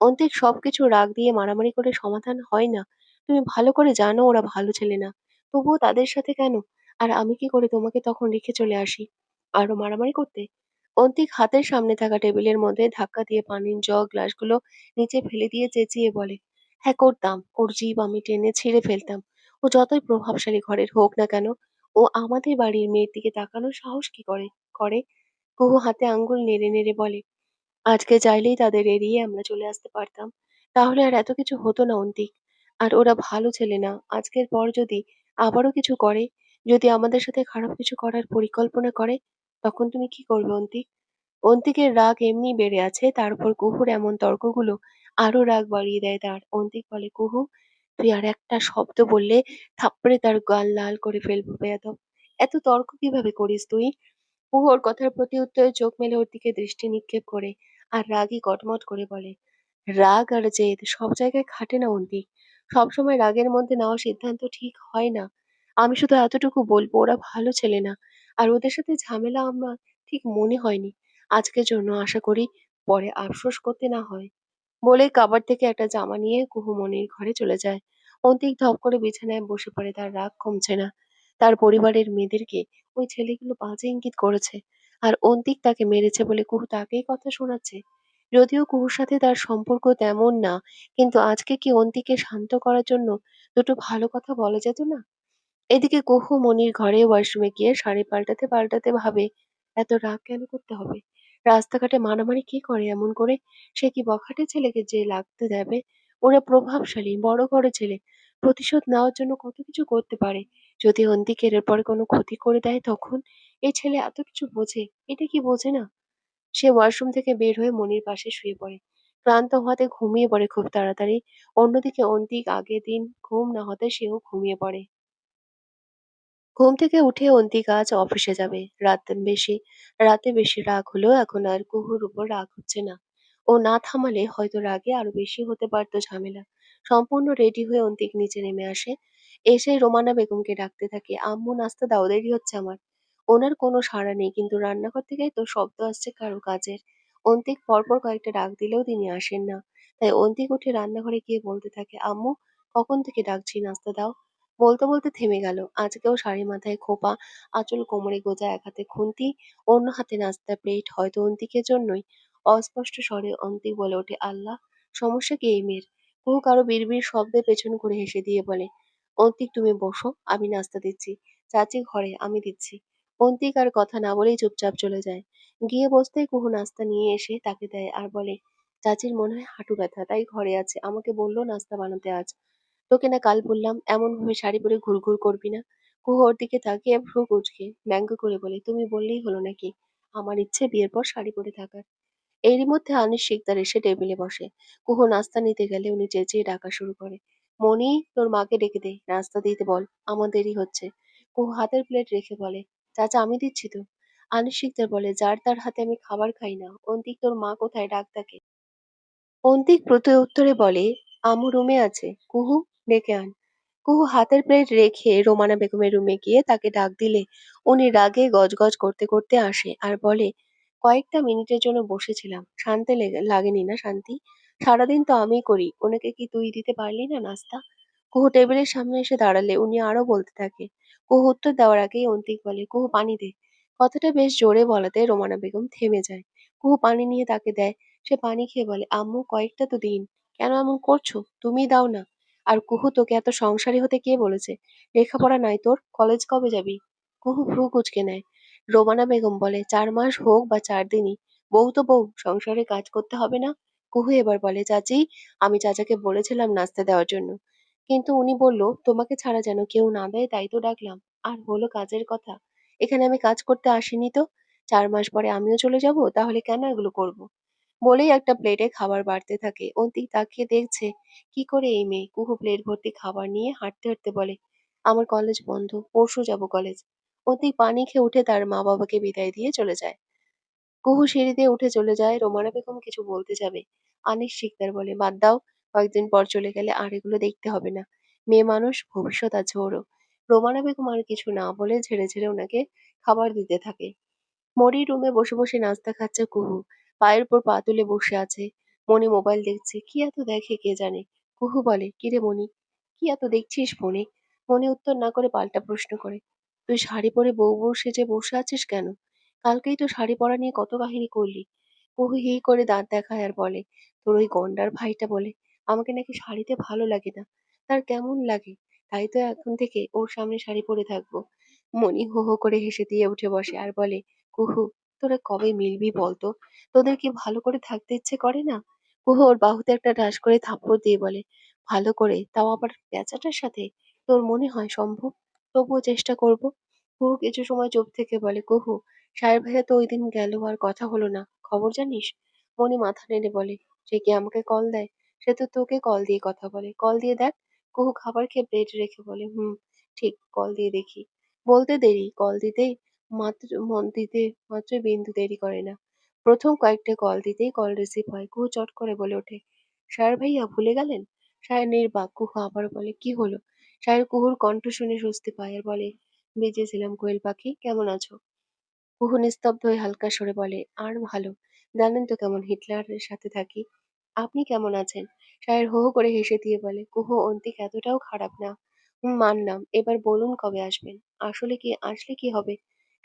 অন্তিক, সবকিছু রাগ দিয়ে মারামারি করে সমাধান হয় না। তুমি ভালো করে জানো ওরা ভালো ছেলে না। তবুও তাদের সাথে কেন? আর আমি কি করে তোমাকে তখন রেখে চলে আসি? আরো মারামারি করতে? অন্তিক হাতের সামনে থাকা টেবিলের মধ্যে ধাক্কা দিয়ে পানির জগ গ্লাসগুলো নিচে ফেলে দিয়ে চেঁচিয়ে বলে, হ্যাঁ করতাম, ওর জিভ আমি টেনে ছিঁড়ে ফেলতাম। ও যতই প্রভাবশালী ঘরের হোক না কেন, ও আমাদের বাড়ির মেয়ের দিকে তাকানোর সাহস কি করে করে? কুহু হাতে আঙ্গুল নেড়ে নেড়ে বলে, আজকে চাইলেই তাদের এড়িয়ে আমরা চলে আসতে পারতাম। তাহলে আর এত কিছু হতো না অন্তিক। আর ওরা ভালো ছেলে না। আজকের পর যদি আবারও কিছু করে, যদি আমাদের সাথে খারাপ কিছু করার পরিকল্পনা করে, তখন তুমি কি করবে অন্তিক? অন্তিকের রাগ এমনি বেড়ে আছে, তার উপর কুহুর এমন তর্কগুলো আরো রাগ বাড়িয়ে দেয় তার। অন্তিক বলে, কুহু, তুই আর একটা শব্দ বললে থাপ্পড়ে তার গাল লাল করে ফেলবো বেয়াদব। এত তর্ক কিভাবে করিস তুই? ও ওর কথার প্রতি উত্তরে চোখ মেলে ওর দিকে দৃষ্টি নিক্ষেপ করে আর রাগী কটমট করে বলে, রাগ আর জেদ সব জায়গায় খাটে না অন্তিক। সবসময় রাগের মধ্যে নেওয়া সিদ্ধান্ত ঠিক হয় না। আমি শুধু এতটুকু বলবো, ওরা ভালো ছেলে না। আর ওদের সাথে ঝামেলা আমার ঠিক মনে হয়নি। আজকের জন্য আশা করি পরে আফসোস করতে না হয়। বলে কাবাড থেকে একটা জামা নিয়ে কুহু মনির ঘরে চলে যায়। অন্তিক ধপ করে বিছানায় বসে পড়ে। তার রাগ কমছে না। তার পরিবারের মেয়েদেরকে ওই ছেলেগুলো বাজে ইঙ্গিত করেছে। আর অন্তিক তাকে মেরেছে বলে কুহু তাকেই কথা শোনাচ্ছে। যদিও কুহুর সাথে তার সম্পর্ক তেমন না, কিন্তু আজকে কি অন্তিকে শান্ত করার জন্য দুটো ভালো কথা বলা যেত না? এদিকে কুহু মনির ঘরে ওয়াশরুমে গিয়ে শাড়ি পাল্টাতে পাল্টাতে ভাবে, এত রাগ কেন করতে হবে? রাস্তাঘাটে মারামারি কে করে এমন করে? সে কি বখাটে ছেলেকে যে লাগতে দেবে? ওরা প্রভাবশালী বড় ঘরের ছেলে, প্রতিশোধ নেওয়ার জন্য কত কিছু করতে পারে। যদি অন্তিকের এরপরে কোনো ক্ষতি করে দেয় তখন? এই ছেলে এত কিছু বোঝে, এটা কি বোঝে না? সে ওয়াশরুম থেকে বের হয়ে মনির পাশে শুয়ে পড়ে। ক্লান্ত হওয়াতে ঘুমিয়ে পড়ে খুব তাড়াতাড়ি। অন্যদিকে অন্তিক আগের দিন ঘুম না হতে সেও ঘুমিয়ে পড়ে। ঘুম থেকে উঠে অন্তিক আজ অফিসে যাবে। রাতে বেশি রাগ হলেও এখন আর কুহুর উপর রাগ হচ্ছে না। ও না থামালে হয়তো রাগে আরো বেশি হতে পারতো ঝামেলা। সম্পূর্ণ রেডি হয়ে অন্তিক নিচে নেমে আসে। এসে রোমানা বেগমকে ডাকতে থাকে, আম্মু নাস্তা দাও, দেরি হচ্ছে আমার। ওনার কোনো সাড়া নেই, কিন্তু রান্নাঘর থেকেই তো শব্দ আসছে কারো কাজের। অন্তিক পরপর কয়েকটা ডাক দিলেও তিনি আসেন না। তাই অন্তিক উঠে রান্নাঘরে গিয়ে বলতে থাকে, আম্মু, কখন থেকে ডাকছি, নাস্তা দাও। বলতে বলতে থেমে গেল। আজকেও শাড়ি মাথায় খোঁপা, আঁচল কোমরে গোজা, এক হাতে খুন্তি, অন্য হাতে নাস্তার প্লেট, হয়তো অন্তিকের জন্যই। অস্পষ্ট স্বরে অন্তিক বলে ওঠে, আল্লাহ, সমস্যা কি এই মেয়ের? কুহু কারো বিড়বিড় শব্দে পেছন ঘুরে হেসে দিয়ে বলে, অন্তিক তুমি বসো, আমি নাস্তা দিচ্ছি। চাচি ঘরে, আমি দিচ্ছি। অন্তিক আর কথা না বলেই চুপচাপ চলে যায়। গিয়ে বসতেই কুহু নাস্তা নিয়ে এসে তাকে দেয় আর বলে, চাচির মনে হয় হাঁটু ব্যথা, তাই ঘরে আছে, আমাকে বললো নাস্তা বানাতে আজ। তোকে না কাল বললাম এমন ভাবে শাড়ি পরে ঘুরঘুর করবি না। কুহু ওর দিকে তাকিয়ে ভ্রু কুঁচকে ব্যঙ্গ করে বলে, তুমি বললেই হলো নাকি আমার ইচ্ছে বিয়ের পর শাড়ি পরে থাকার। এরই মধ্যে আনিস শিকদার এসে টেবিলে বসে। কুহু নাস্তা নিতে গেলে উনি চেঁচিয়ে ডাকা শুরু করে, মনি, তোর মাকে ডেকে দে, নাস্তা দিতে বল, আমার দেরি হচ্ছে। কুহু হাতের প্লেট রেখে বলে, চাচা আমি দিচ্ছি তো। আনিস শিকদার বলে, যার তার হাতে আমি খাবার খাই না। অন্তিক, তোর মা কোথায়, ডাক তাকে। অন্তিক প্রতি উত্তরে বলে, আমু রুমে আছে, কুহু ডেকে আন। কুহু হাতের প্লেট রেখে রোমানা বেগমের রুমে গিয়ে তাকে ডাক দিলে উনি রাগে গজগজ করতে করতে আসে আর বলে, কয়েকটা মিনিটের জন্য বসেছিলাম, শান্তি লাগেনি না শান্তি? সারাদিন তো আমিই করি, ওনাকে কি তুই দিতে পারলি না নাস্তা? কুহু টেবিলের সামনে এসে দাঁড়ালে উনি আরো বলতে থাকে। কুহু উত্তর দেওয়ার আগেই অন্তিক বলে, কুহু পানি দে। কথাটা বেশ জোরে বলাতে রোমানা বেগম থেমে যায়। কুহু পানি নিয়ে তাকে দেয়। সে পানি খেয়ে বলে, আম্মু কয়েকটা তো দিন, কেন এমন করছো, তুমিই দাও না। আর কুহু, তোকে এত সংসারী হতে কে বলেছে? লেখাপড়া নাই তোর, কলেজ কবে যাবি? কুহু ভ্রু কুঁচকে নেয়। রোমানা বেগম বলে, 4 মাস হোক বা 4 দিনই, বউ তো বউ, সংসারে কাজ করতে হবে না? কুহু এবার বলে, চাচি, আমি চাচাকে বলেছিলাম নাস্তা দেওয়ার জন্য, কিন্তু উনি বলল তোমাকে ছাড়া যেন কেউ না দেয়, তাই তো ডাকলাম। আর হলো কাজের কথা, এখানে আমি কাজ করতে আসিনি তো। 4 মাস পরে আমিও চলে যাব, তাহলে কেন এগুলো করব? বলেই একটা প্লেটে খাবার বাড়তে থাকে। অন্তিক তাকিয়ে দেখছে কি করে এই মেয়ে। কুহু প্লেট ভর্তি খাবার নিয়ে হাঁটতে হাঁটতে বলে, আমার কলেজ বন্ধ, পরশু যাব কলেজ। অন্তিক পানি খেয়ে উঠে তার মা বাবাকে বিদায় দিয়ে চলে যায়। কুহু সিঁড়ি দিয়ে উঠে চলে যায়। রোমানা বেগম কিছু বলতে যাবে, আনিস শিকদার বলে, বাদ দাও, কয়েকদিন পর চলে গেলে আর এগুলো দেখতে হবে না। মেয়ে মানুষ, ভবিষ্যৎ আছে ওরও। রোমানা বেগম আর কিছু না বলে ঝেড়ে ঝেড়ে ওনাকে খাবার দিতে থাকে। মনির রুমে বসে বসে নাস্তা খাচ্ছে কুহু। পায়ের উপর পা তুলে বসে আছে। মনি মোবাইল দেখছে। কি এত দেখে কে জানে। কুহু বলে, কিরে মনি, কি এত দেখছিস ফোনে? মনি উত্তর না করে পাল্টা প্রশ্ন করে, তুই শাড়ি পরে বউ বউ সেজে বসে আছিস কেন? কালকেই তো শাড়ি পরা নিয়ে কত কাহিনী করলি। কুহু হি করে দাঁত দেখায় আর বলে, তোর ওই গন্ডার ভাইটা বলে আমাকে নাকি শাড়িতে ভালো লাগে না। তার কেমন লাগে, তাই তো এখন থেকে ওর সামনে শাড়ি পরে থাকবো। মনি হো হো করে হেসে দিয়ে উঠে বসে আর বলে, কুহু, তোরা কবে মিলবি বলতো? তোদের কি ভালো করে থাকতে ইচ্ছে করে না? কুহু ওর বাহুতে একটা ঠাস করে থাপ্পড় দিয়ে বলে, ভালো করে, তাও আবার পেঁচাটার সাথে? তোর মনে হয় সম্ভব? তবুও চেষ্টা করব। কুহু কিছু সময় চুপ থেকে বলে, কুহু, সাহেব ভাইয়া তো ওই দিন গেল, আর কথা হলো না, খবর জানিস? মনি মাথা নেড়ে বলে, সে কি আমাকে কল দেয়? সে তো তোকে কল দিয়ে কথা বলে, কল দিয়ে দেখ। কুহু খাবার খেয়ে প্লেট রেখে বলে, হুম, ঠিক, কল দিয়ে দেখি। বলতে দেরি, কল দিতেই মাত্র মন দিতে মাত্রই বিন্দু দেরি করে না। প্রথম কয়েকটা কল দিতেই কল রিসিভ হয়। কুহু চট করে বলে ওঠে, সাহের ভাইয়া ভুলে গেলেন? সাহের নির্বাক। কুহু আবার বলে, কি হলো? সাহের কুহুর কণ্ঠ শুনে স্বস্তি পায় আর বলে, বেঁচেছিলাম কোয়েল পাখি, কেমন আছো? কুহু নিস্তব্ধ হয়ে হালকা স্বরে বলে, আর ভালো, জানেন তো কেমন হিটলারের সাথে থাকি। আপনি কেমন আছেন? সাহের হো হো করে হেসে দিয়ে বলে, কুহু, অন্তিক এতটাও খারাপ না। মানলাম, এবার বলুন কবে আসবেন? আসলে কি, আসলে কি হবে?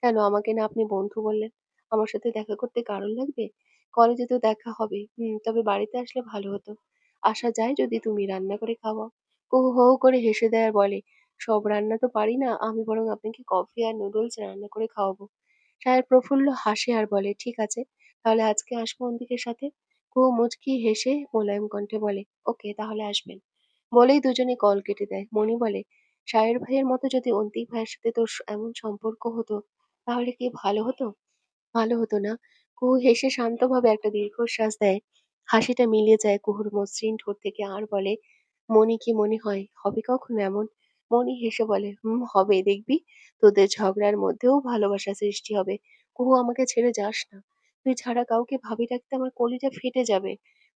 কেন, আমাকে না আপনি বন্ধু বললেন? আমার সাথে দেখা করতে কারণ লাগবে? কলেজে তো দেখা হবে, তবে বাড়িতে আসলে ভালো হতো। আসা যায় যদি তুমি রান্না করে খাওয়াও। কুহু হো হো করে হেসে দেয় আর বলে, সব রান্না তো পারি না, আমি বরং আপনাকে কফি আর নুডলস রান্না করে খাওয়াবো। সাহেব প্রফুল্ল হাসে আর বলে, ঠিক আছে, তাহলে আজকে আসবো অন্তিকের সাথে। কুহু মুচকি হেসে মোলায়েম কণ্ঠে বলে, ওকে, তাহলে আসবেন। বলেই দুজনে কল কেটে দেয়। মনি বলে, সাহের ভাইয়ের মতো যদি অন্তিক ভাইয়ের সাথে তোর এমন সম্পর্ক হতো, তাহলে কি ভালো হতো? ভালো হতো না? কুহু হেসে শান্তভাবে একটা দীর্ঘশ্বাস দেয়। হাসিটা মিলিয়ে যায় কুহুর মসৃণ ঠোঁট থেকে আর বলে, মনি, কি মনে হয় হবে কখনো এমন? মনি হেসে বলে, হবে, দেখবি, তোদের ঝগড়ার মধ্যেও ভালোবাসা সৃষ্টি হবে। কুহু, আমাকে ছেড়ে যাস না। তুই ছাড়া কাউকে ভাবি রাখতে আমার কলিজা ফেটে যাবে।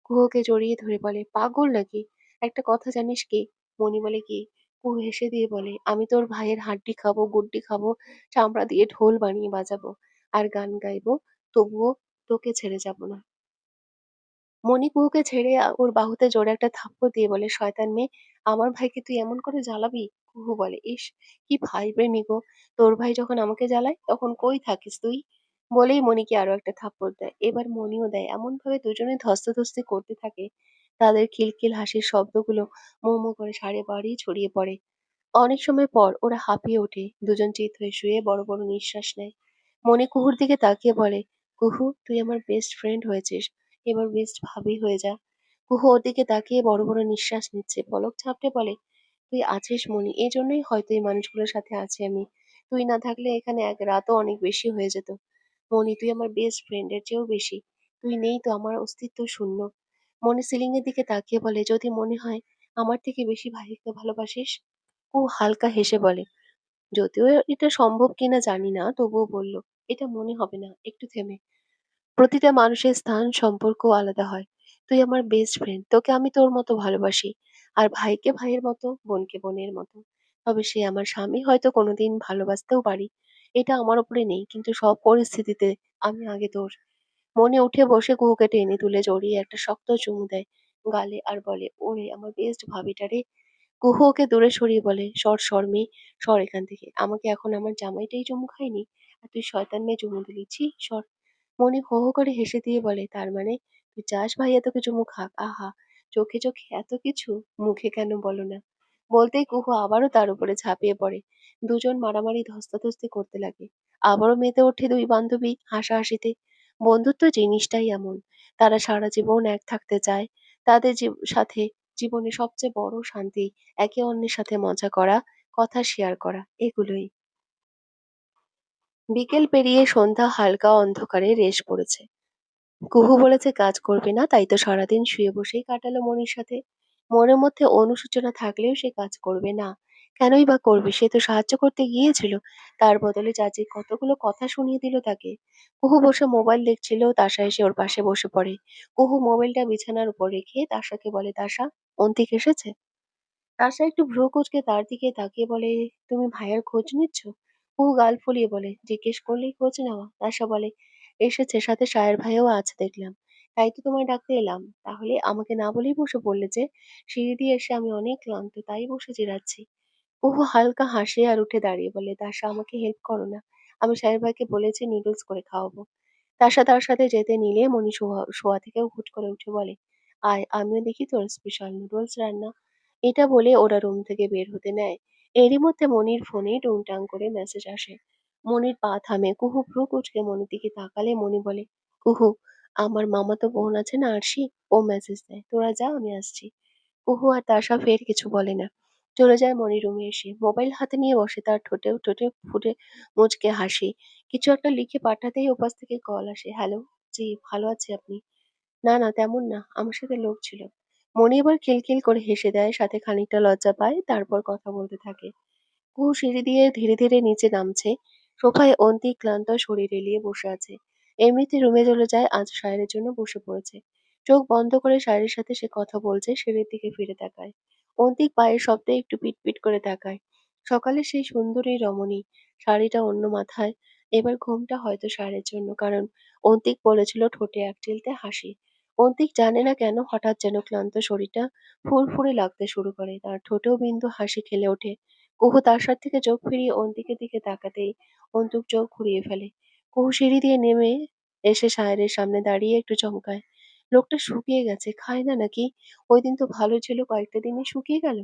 কুহুকে জড়িয়ে ধরে বলে, পাগল নাকি? একটা কথা জানিস কি? মনি বলে, কি? কুহু হেসে দিয়ে বলে, আমি তোর ভাইয়ের হাড্ডি খাবো, গুড্ডি খাবো, চামড়া দিয়ে ঢোল বানিয়ে বাজাবো, আর গান গাইবো, তবুও তোকে ছেড়ে যাব না। মণি কুহুকে ছেড়ে ওর বাহুতে জোরে একটা থাপ্পড় দিয়ে বলে, শয়তান মেয়ে, আমার ভাইকে তুই এমন করে জ্বালাবি? কুহু বলে, ইস, কি ভাই প্রেমী গো। তোর ভাই যখন আমাকে জ্বালায় তখন কই থাকিস তুই? বলেই মণিকে আরো একটা থাপ্পড় দেয়। এবার মণিও দেয়। এমন ভাবে দুজনে ধস্তাধস্তি করতে থাকে, তাদের খিলখিল হাসির শব্দগুলো মো মো করে সারে বাড়ি ছড়িয়ে পড়ে। অনেক সময় পর ওরা হাঁপিয়ে ওঠে, দুজন চিত হয়ে শুয়ে বড় বড় নিঃশ্বাস নেয়। মনি কুহুর দিকে তাকিয়ে বলে, কুহু তুই আমার বেস্ট ফ্রেন্ড হয়েছিস, এবার বেস্ট ভাবি হয়ে যা। কুহু ওর দিকে তাকিয়ে বড় বড় নিঃশ্বাস নিচ্ছে, পলক ঝাপটে বলে, তুই আছিস মনি, এই জন্যই হয়তো এই মানুষগুলোর সাথে আছি আমি। তুই না থাকলে এখানে এক রাতও অনেক বেশি হয়ে যেত। মনি তুই আমার বেস্ট ফ্রেন্ডের চেয়েও বেশি। তুই নেই তো আমার অস্তিত্ব শূন্য। মনি সিলিং এর দিকে তাকিয়ে বলে, যদি মনে হয় আমার থেকে বেশি ভাইকে ভালোবাসিস। ও হালকা হেসে বলে, যদিও এটা সম্ভব কিনা জানি না, তবুও বলল, এটা মনে হবে না। একটু থেমে, প্রতিটা মানুষের স্থান সম্পর্ক আলাদা হয়। তুই আমার বেস্ট ফ্রেন্ড, তোকে আমি তোর মতো ভালোবাসি। আর ভাইকে ভাইয়ের মতো, বোনকে বোনের মতো। তবে সে আমার স্বামী, হয়তো কোনোদিন ভালোবাসতেও পারি। এটা আমার উপরে নেই, কিন্তু সব পরিস্থিতিতে আমি আগে তোর। মনে উঠে বসে কুহুকে টেনে তুলে জড়িয়ে একটা শক্ত চুমু দেয় গালে, আর বলে, ওরে আমার বেস্ট ভাবিটা রে। কুহু ওকে দূরে সরিয়ে বলে, সর সর মেয়ে, সর এখান থেকে। আমাকে এখন আমার জামাইটাই চুমু খায়নি, আর তুই শয়তান মেয়ে চুমু দিলি, ছি সর। মনি হো হো করে হেসে দিয়ে বলে, তার মানে তুই চাস ভাইয়া তোকে চুমু খাক? আহা, চোখে চোখে এত কিছু, মুখে কেন বলো না। বলতেই কুহু আবারও তার উপরে ঝাঁপিয়ে পড়ে। দুজন মারামারি ধস্তাধস্তি করতে লাগে। আবারও মেতে ওঠে দুই বান্ধবী হাসাহাসিতে। বন্ধুত্ব জিনিসটাই এমন, তারা সারা জীবন এক থাকতে চায়। তাদের সাথে জীবনে সবচেয়ে বড় শান্তি একে অন্যের সাথে মজা করা, কথা শেয়ার করা, এগুলোই। বিকেল পেরিয়ে সন্ধ্যা হালকা অন্ধকারে রেশ পড়েছে। কুহু বলেছে কাজ করবে না, তাই তো সারাদিন শুয়ে বসেই কাটালো মনির সাথে। মনের মধ্যে অনুশোচনা থাকলেও সে কাজ করবে না। কেনই বা করবে, সে তো সাহায্য করতে গিয়েছিল। তার বদলে চাচি কতগুলো কথা শুনিয়ে দিল তাকে। কুহু বসে মোবাইল দেখছিল, তাসা এসে ওর পাশে বসে পড়ে। কুহু মোবাইলটা বিছানার উপর রেখে তাসাকে বলে, তাসা, অন্তিক এসেছে? তাসা একটু ভ্রু কুঁচকে তার দিকে তাকিয়ে বলে, তুমি ভাইয়ার খোঁজ নিচ্ছ? কুহু গাল ফুলিয়ে বলে, জিজ্ঞেস করলেই খোঁজ নেওয়া? তাসা বলে, এসেছে, সাথে সায়ের ভাইও আছে দেখলাম। তাই তো তোমায় ডাকতে এলাম। তাহলে আমাকে না বলেই বসে পড়লে যে? সিঁড়ি দিয়ে এসে আমি অনেক ক্লান্ত, তাই বসে জিরাচ্ছি। কুহু হালকা হাসে আর উঠে দাঁড়িয়ে বলে, তাসা আমাকে হেল্প করো না। আমি সাহেব ভাইকে বলেছি নুডলস করে খাওয়াবো। তাসা তার সাথে যেতে নিলে মনি শোয়া থেকে হুট করে উঠে বলে, আয় আমিও দেখি তোর স্পেশাল নুডলস রান্না। এটা বলে ওরা রুম থেকে বের হতে নেয়। এরই মধ্যে মনির ফোনে টুংটাং করে মেসেজ আসে। মনির পা থামে, কুহু ভ্রু কুঁচকে মনির দিকে তাকালে মনি বলে, কুহু, আমার মামাতো বোন আছে না আরশি, ও মেসেজ দেয়, তোরা যা আমি আসছি। কুহু আর তাসা ফের কিছু বলে না। চলে যায় মনি রুমে এসে মোবাইল হাতে নিয়ে বসে, তার ঠোঁটেও ঠোঁটে ফুটে মুচকে হাসি। কিছু একটা লিখে পাঠাতেই ওপাশ থেকে কল আসে। হ্যালো, জি ভালো আছি, আপনি? না না তেমন না, আমার সাথে লোক ছিল। মনি এবার খিলখিল করে হেসে দেয়, সাথে খানিকটা লজ্জা পায়, তারপর কথা বলতে থাকে। কুহু সিঁড়ি দিয়ে ধীরে ধীরে নিচে নামছে। সোফায় অন্তিক ক্লান্ত শরীর এলিয়ে বসে আছে। এমনিতে রুমে চলে যায়, আজ সায়রের জন্য বসে পড়েছে। চোখ বন্ধ করে সায়রের সাথে সে কথা বলছে, সিঁড়ির দিকে ফিরে তাকায়। অন্তিক পায়ের শব্দে একটু পিটপিট করে তাকায়। সকালে সেই সুন্দরী রমণী, শাড়িটা অন্য মাথায়। এবার ঘুমটা হয়তো সায়রের জন্য, কারণ অন্তিক বলেছিল ঠোঁটে এক চিলতে হাসি। অন্তিক জানে না কেন হঠাৎ যেন ক্লান্ত শরীরটা ফুরফুরে লাগতে শুরু করে, তার ঠোঁটেও বিন্দু হাসি খেলে ওঠে। কুহু তার থেকে চোখ ফিরিয়ে অন্তিকের দিকে তাকাতেই অন্তুক চোখ ঘুরিয়ে ফেলে। কুহু সিঁড়ি দিয়ে নেমে এসে সায়রের সামনে দাঁড়িয়ে একটু চমকায়। লোকটা শুকিয়ে গেছে, খায় না নাকি? ওই দিন তো ভালো ছিল, কয়েকটা দিনে শুকিয়ে গেল।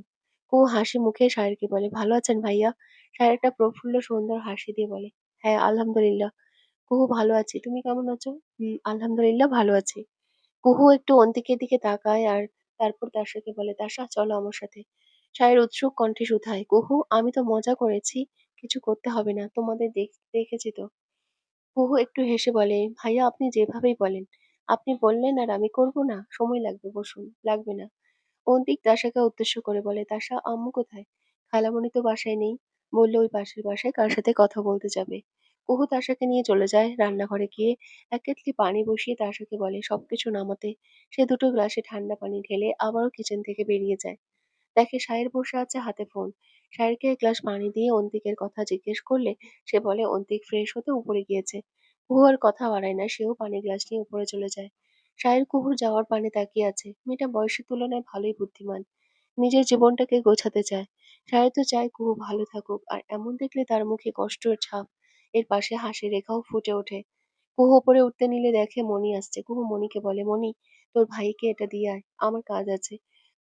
কুহু হাসি মুখে সায়রকে বলে, ভালো আছেন ভাইয়া? সায়র একটা প্রফুল্ল সুন্দর হাসি দিয়ে বলে, হ্যাঁ আলহামদুলিল্লাহ। কুহু ভালো আছি, তুমি কেমন আছো? আলহামদুলিল্লাহ ভালো আছি। কুহু একটু অন্তিকের দিকে তাকায়, আর তারপর তাশাকে বলে, তাশা চলো আমার সাথে। সায়ের উৎসুক কণ্ঠে শুধায়, কুহু আমি তো মজা করেছি, কিছু করতে হবে না, তোমাদের দেখেছি তো। কুহু একটু হেসে বলে, ভাইয়া আপনি যেভাবেই বলেন। আপনি বললেন আর আমি করব না, সময় লাগবে, বসুন। লাগবে না। অন্তিক তাশাকে উদ্দেশ্য করে বলে, তাশা আম্মু কোথায়? খালামণি তো বাসায় নেই, বললো ওই পাশের বাসায় কার সাথে কথা বলতে যাবে। কুহু তাশাকে নিয়ে চলে যায় রান্নাঘরে, গিয়ে এক কেতলি পানি বসিয়ে তাশাকে বলে সবকিছু নামাতে। সে দুটো গ্লাসে ঠান্ডা পানি ঢেলে আবারও কিচেন থেকে বেরিয়ে যায়। দেখে সায়ের বসে আছে হাতে ফোন। সায়েরকে এক গ্লাস পানি দিয়ে অন্তিকের কথা জিজ্ঞেস করলে সে বলে অন্তিক ফ্রেশ হতে উপরে গিয়েছে। কুহু আর কথা বাড়ায় না, সেও পানি গ্লাস নিয়ে উপরে চলে যায়। সায়ের কুহুর যাওয়ার পানে তাকিয়ে আছে। মেয়েটা বয়সের তুলনায় ভালোই বুদ্ধিমান, নিজের জীবনটাকে গোছাতে চায়। সায়ের তো চায় কুহু ভালো থাকুক, আর এমন দেখলে তার মুখে কষ্টের ছাপ, এর পাশে হাসি রেখাও ফুটে ওঠে। কুহু উপরে উঠতে নিলে দেখে মনি আসছে। কুহু মনিকে বলে, মনি তোর ভাইকে এটা দিয়ে আয়, আমার কাজ আছে।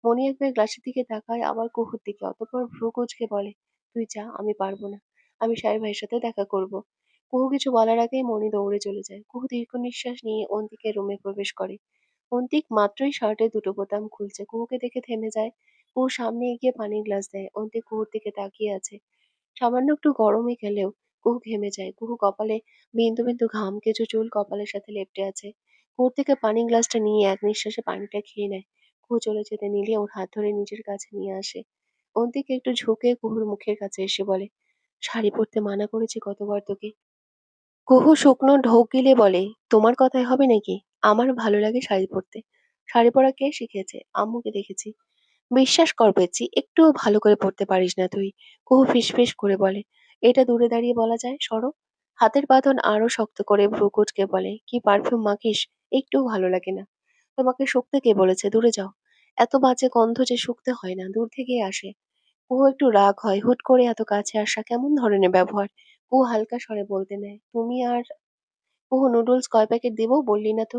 মনি একবার গ্লাসের দিকে তাকায়, আবার কুহুর দিকে, অতঃপর ভ্রু কুঁচকে বলে, তুই যা, আমি পারবো না। আমি সাহেব ভাইয়ের সাথে দেখা করব। কুহু কিছু বলার আগেই মনি দৌড়ে চলে যায়। কুহু দীর্ঘ নিঃশ্বাস নিয়ে অন্তিকের রুমে প্রবেশ করে। অন্তিক মাত্রই শার্টের দুটো বোতাম খুলছে, কুহুকে দেখে থেমে যায়। কুহু সামনে এগিয়ে পানির গ্লাস দেয়। অন্তিক কুহুর দিকে তাকিয়ে আছে। সামান্য একটু গরমই খেলেও কুহু ঘেমে যায়। কুহু কপালে বিন্দু বিন্দু ঘাম, কিছু চুল কপালের সাথে লেপ্টে আছে। কুহুর থেকে পানির গ্লাসটা নিয়ে এক নিঃশ্বাসে পানিটা খেয়ে নেয়। কুহু চলে যেতে নিলে ওর হাত ধরে নিজের কাছে নিয়ে আসে। অন্তিক একটু ঝুঁকে কুহুর মুখের কাছে এসে বলে, শাড়ি পরতে মানা করেছি কতবার তোকে? কুহু শুকনো ঢোক গিলে বলে, তোমার কথায় হবে নাকি? আমার ভালো লাগে শাড়ি পরতে। শাড়ি পরা কে শিখিয়েছে? আম্মুকে দেখেছি। বিশ্বাস কর পেয়েছি, একটুও ভালো করে পড়তে পারিস না তুই। কুহু ফিসফিস করে বলে, এটা দূরে দাঁড়িয়ে বলা যায়, সরো। হাতের বাঁধন আরো শক্ত করে ভ্রু কুঁচকে বলে, কি পারফিউম মাখিস? একটুও ভালো লাগে না। তোমাকে শুকতে কে বলেছে? দূরে যাও। এত বাজে গন্ধ যে শুকতে হয় না, দূর থেকেই আসে। কুহু একটু রাগ হয়, হুট করে এত কাছে আসা কেমন ধরনের ব্যবহার? কুহু হালকা স্বরে বলতে নেয়, তুমি আর কুহু, নুডলস কয় প্যাকেট দিব বললি না তো?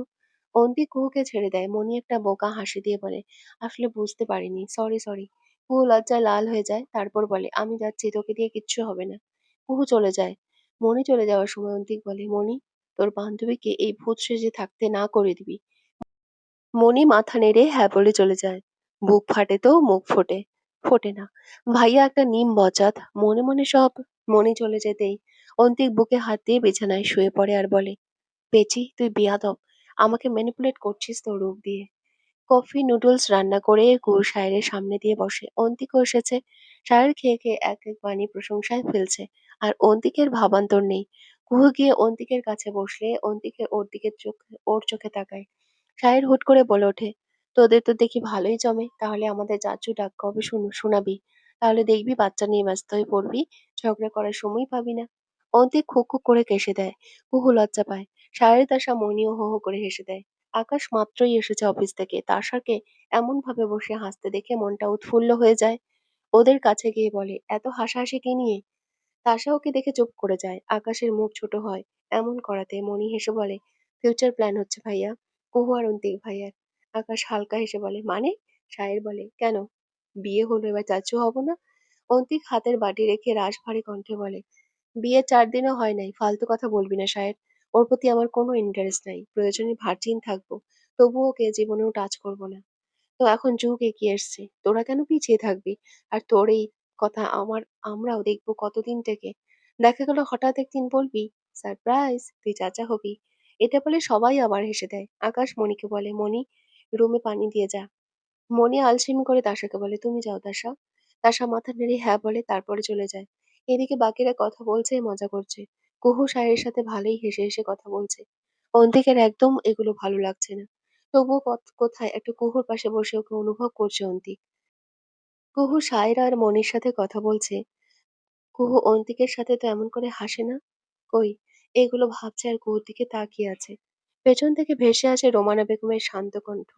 অন্তি কুহুকে ছেড়ে দেয়। মনি একটা বোকা হাসি দিয়ে বলে, আসলে বুঝতে পারিনি, সরি সরি। কুহু লজ্জায় লাল হয়ে যায়, তারপর বলে, আমি যাচ্ছি, তোকে দিয়ে কিচ্ছু হবে না। কুহু চলে যায়। মনি চলে যাওয়ার সময় অন্তিক বলে, মনি, তোর বান্ধবীকে এই ভূত সেজে থাকতে না করে দিবি। মনি মাথা নেড়ে হ্যাঁ বলে চলে যায়। বুক ফাটে তো মুখ ফোটে, ফোটে না। ভাইয়া একটা নিম বচাত, মনে মনে সব। মনি চলে যেতেই অন্তিক বুকে হাত দিয়ে বিছানায় শুয়ে পড়ে আর বলে, পেঁচি, তুই বেয়াদব। আমাকে ম্যানিপুলেট করছিস তোর রূপ দিয়ে। কফি নুডলস রান্না করে কুহু সায়রের সামনে দিয়ে বসে। অন্তিকও এসেছে। সায়র খেয়ে খেয়ে এক এক বাণী প্রশংসায় ফেলছে। আর অন্তিকের ভাবান্তর নেই। কুহু গিয়ে অন্তিকের কাছে বসলে অন্তিকে ওর দিকে ওর চোখে তাকায়। সায়র হুট করে বলে ওঠে, তোদের তো দেখি ভালোই জমে, তাহলে আমাদের চাচু ডাক কবে শোনাবি? তাহলে দেখবি বাচ্চা নিয়ে ব্যস্ত হয়ে পড়বি, ঝগড়া করার সময় পাবি না। অন্তিক খুক খুক করে কেসে দেয়। কুহু লজ্জা পায়। সায়রের তাসা মনিও হো হো করে হেসে দেয়। আকাশ মাত্রই এসেছে অফিস থেকে, তাশাকে এমন ভাবে বসে হাসতে দেখে মনটা উৎফুল্ল হয়ে যায়। ওদের কাছে গিয়ে বলে, এত হাসাহাসি কি নিয়ে? তাশা ওকে দেখে চুপ করে যায়। আকাশের মুখ ছোট হয়। এমন করাতে মনি হেসে বলে, ফিউচার প্ল্যান হচ্ছে ভাইয়া, কুহু আর অন্তিক ভাইয়ার। আকাশ হালকা হেসে বলে, মানে? সায়ের বলে, কেন, বিয়ে হলো, এবার চাচু হব না? অন্তিক হাতের বাটি রেখে রাশ ভারী কণ্ঠে বলে, বিয়ে 4 দিনও হয় নাই, ফালতু কথা বলবি না সায়ের। ওর প্রতি আমার কোনো ইন্টারেস্ট নাই, প্রয়োজনে ভার্জিন থাকবো, তবুও ওকে জীবনেও টাচ করবো না। তো এখন যুগ এগিয়ে এসছে, তোরা কেন পিছিয়ে থাকবি? আর তোর এই কথা আমরাও দেখবো কতদিন থেকে। দেখা গেল হঠাৎ একদিন বলবি, সারপ্রাইজ, তুই চাচা হবি। এটা বলে সবাই আবার হেসে দেয়। আকাশ মনিকে বলে, মনি, রুমে পানি দিয়ে যা। মনি আলসেমি করে তাশাকে বলে, তুমি যাও তাশা। তাশা মাথা নেড়ে হ্যাঁ বলে, তারপরে চলে যায়। এদিকে বাকিরা কথা বলছে, মজা করছে। কুহু সাহের সাথে ভালোই হেসে হেসে কথা বলছে। অন্তিকের একদম এগুলো ভালো লাগছে না। তবুও কোথায় একটা কুহুর পাশে বসে ওকে অনুভব করছে অন্তিক। কুহু সায়রা আর মনির সাথে কথা বলছে। কুহু অন্তিকের সাথে তো এমন করে হাসে না। কই, এগুলো ভাবছে আর কুহুর দিকে তাকিয়ে আছে। পেছন থেকে ভেসে আসে রোমানা বেগমের শান্ত কণ্ঠ।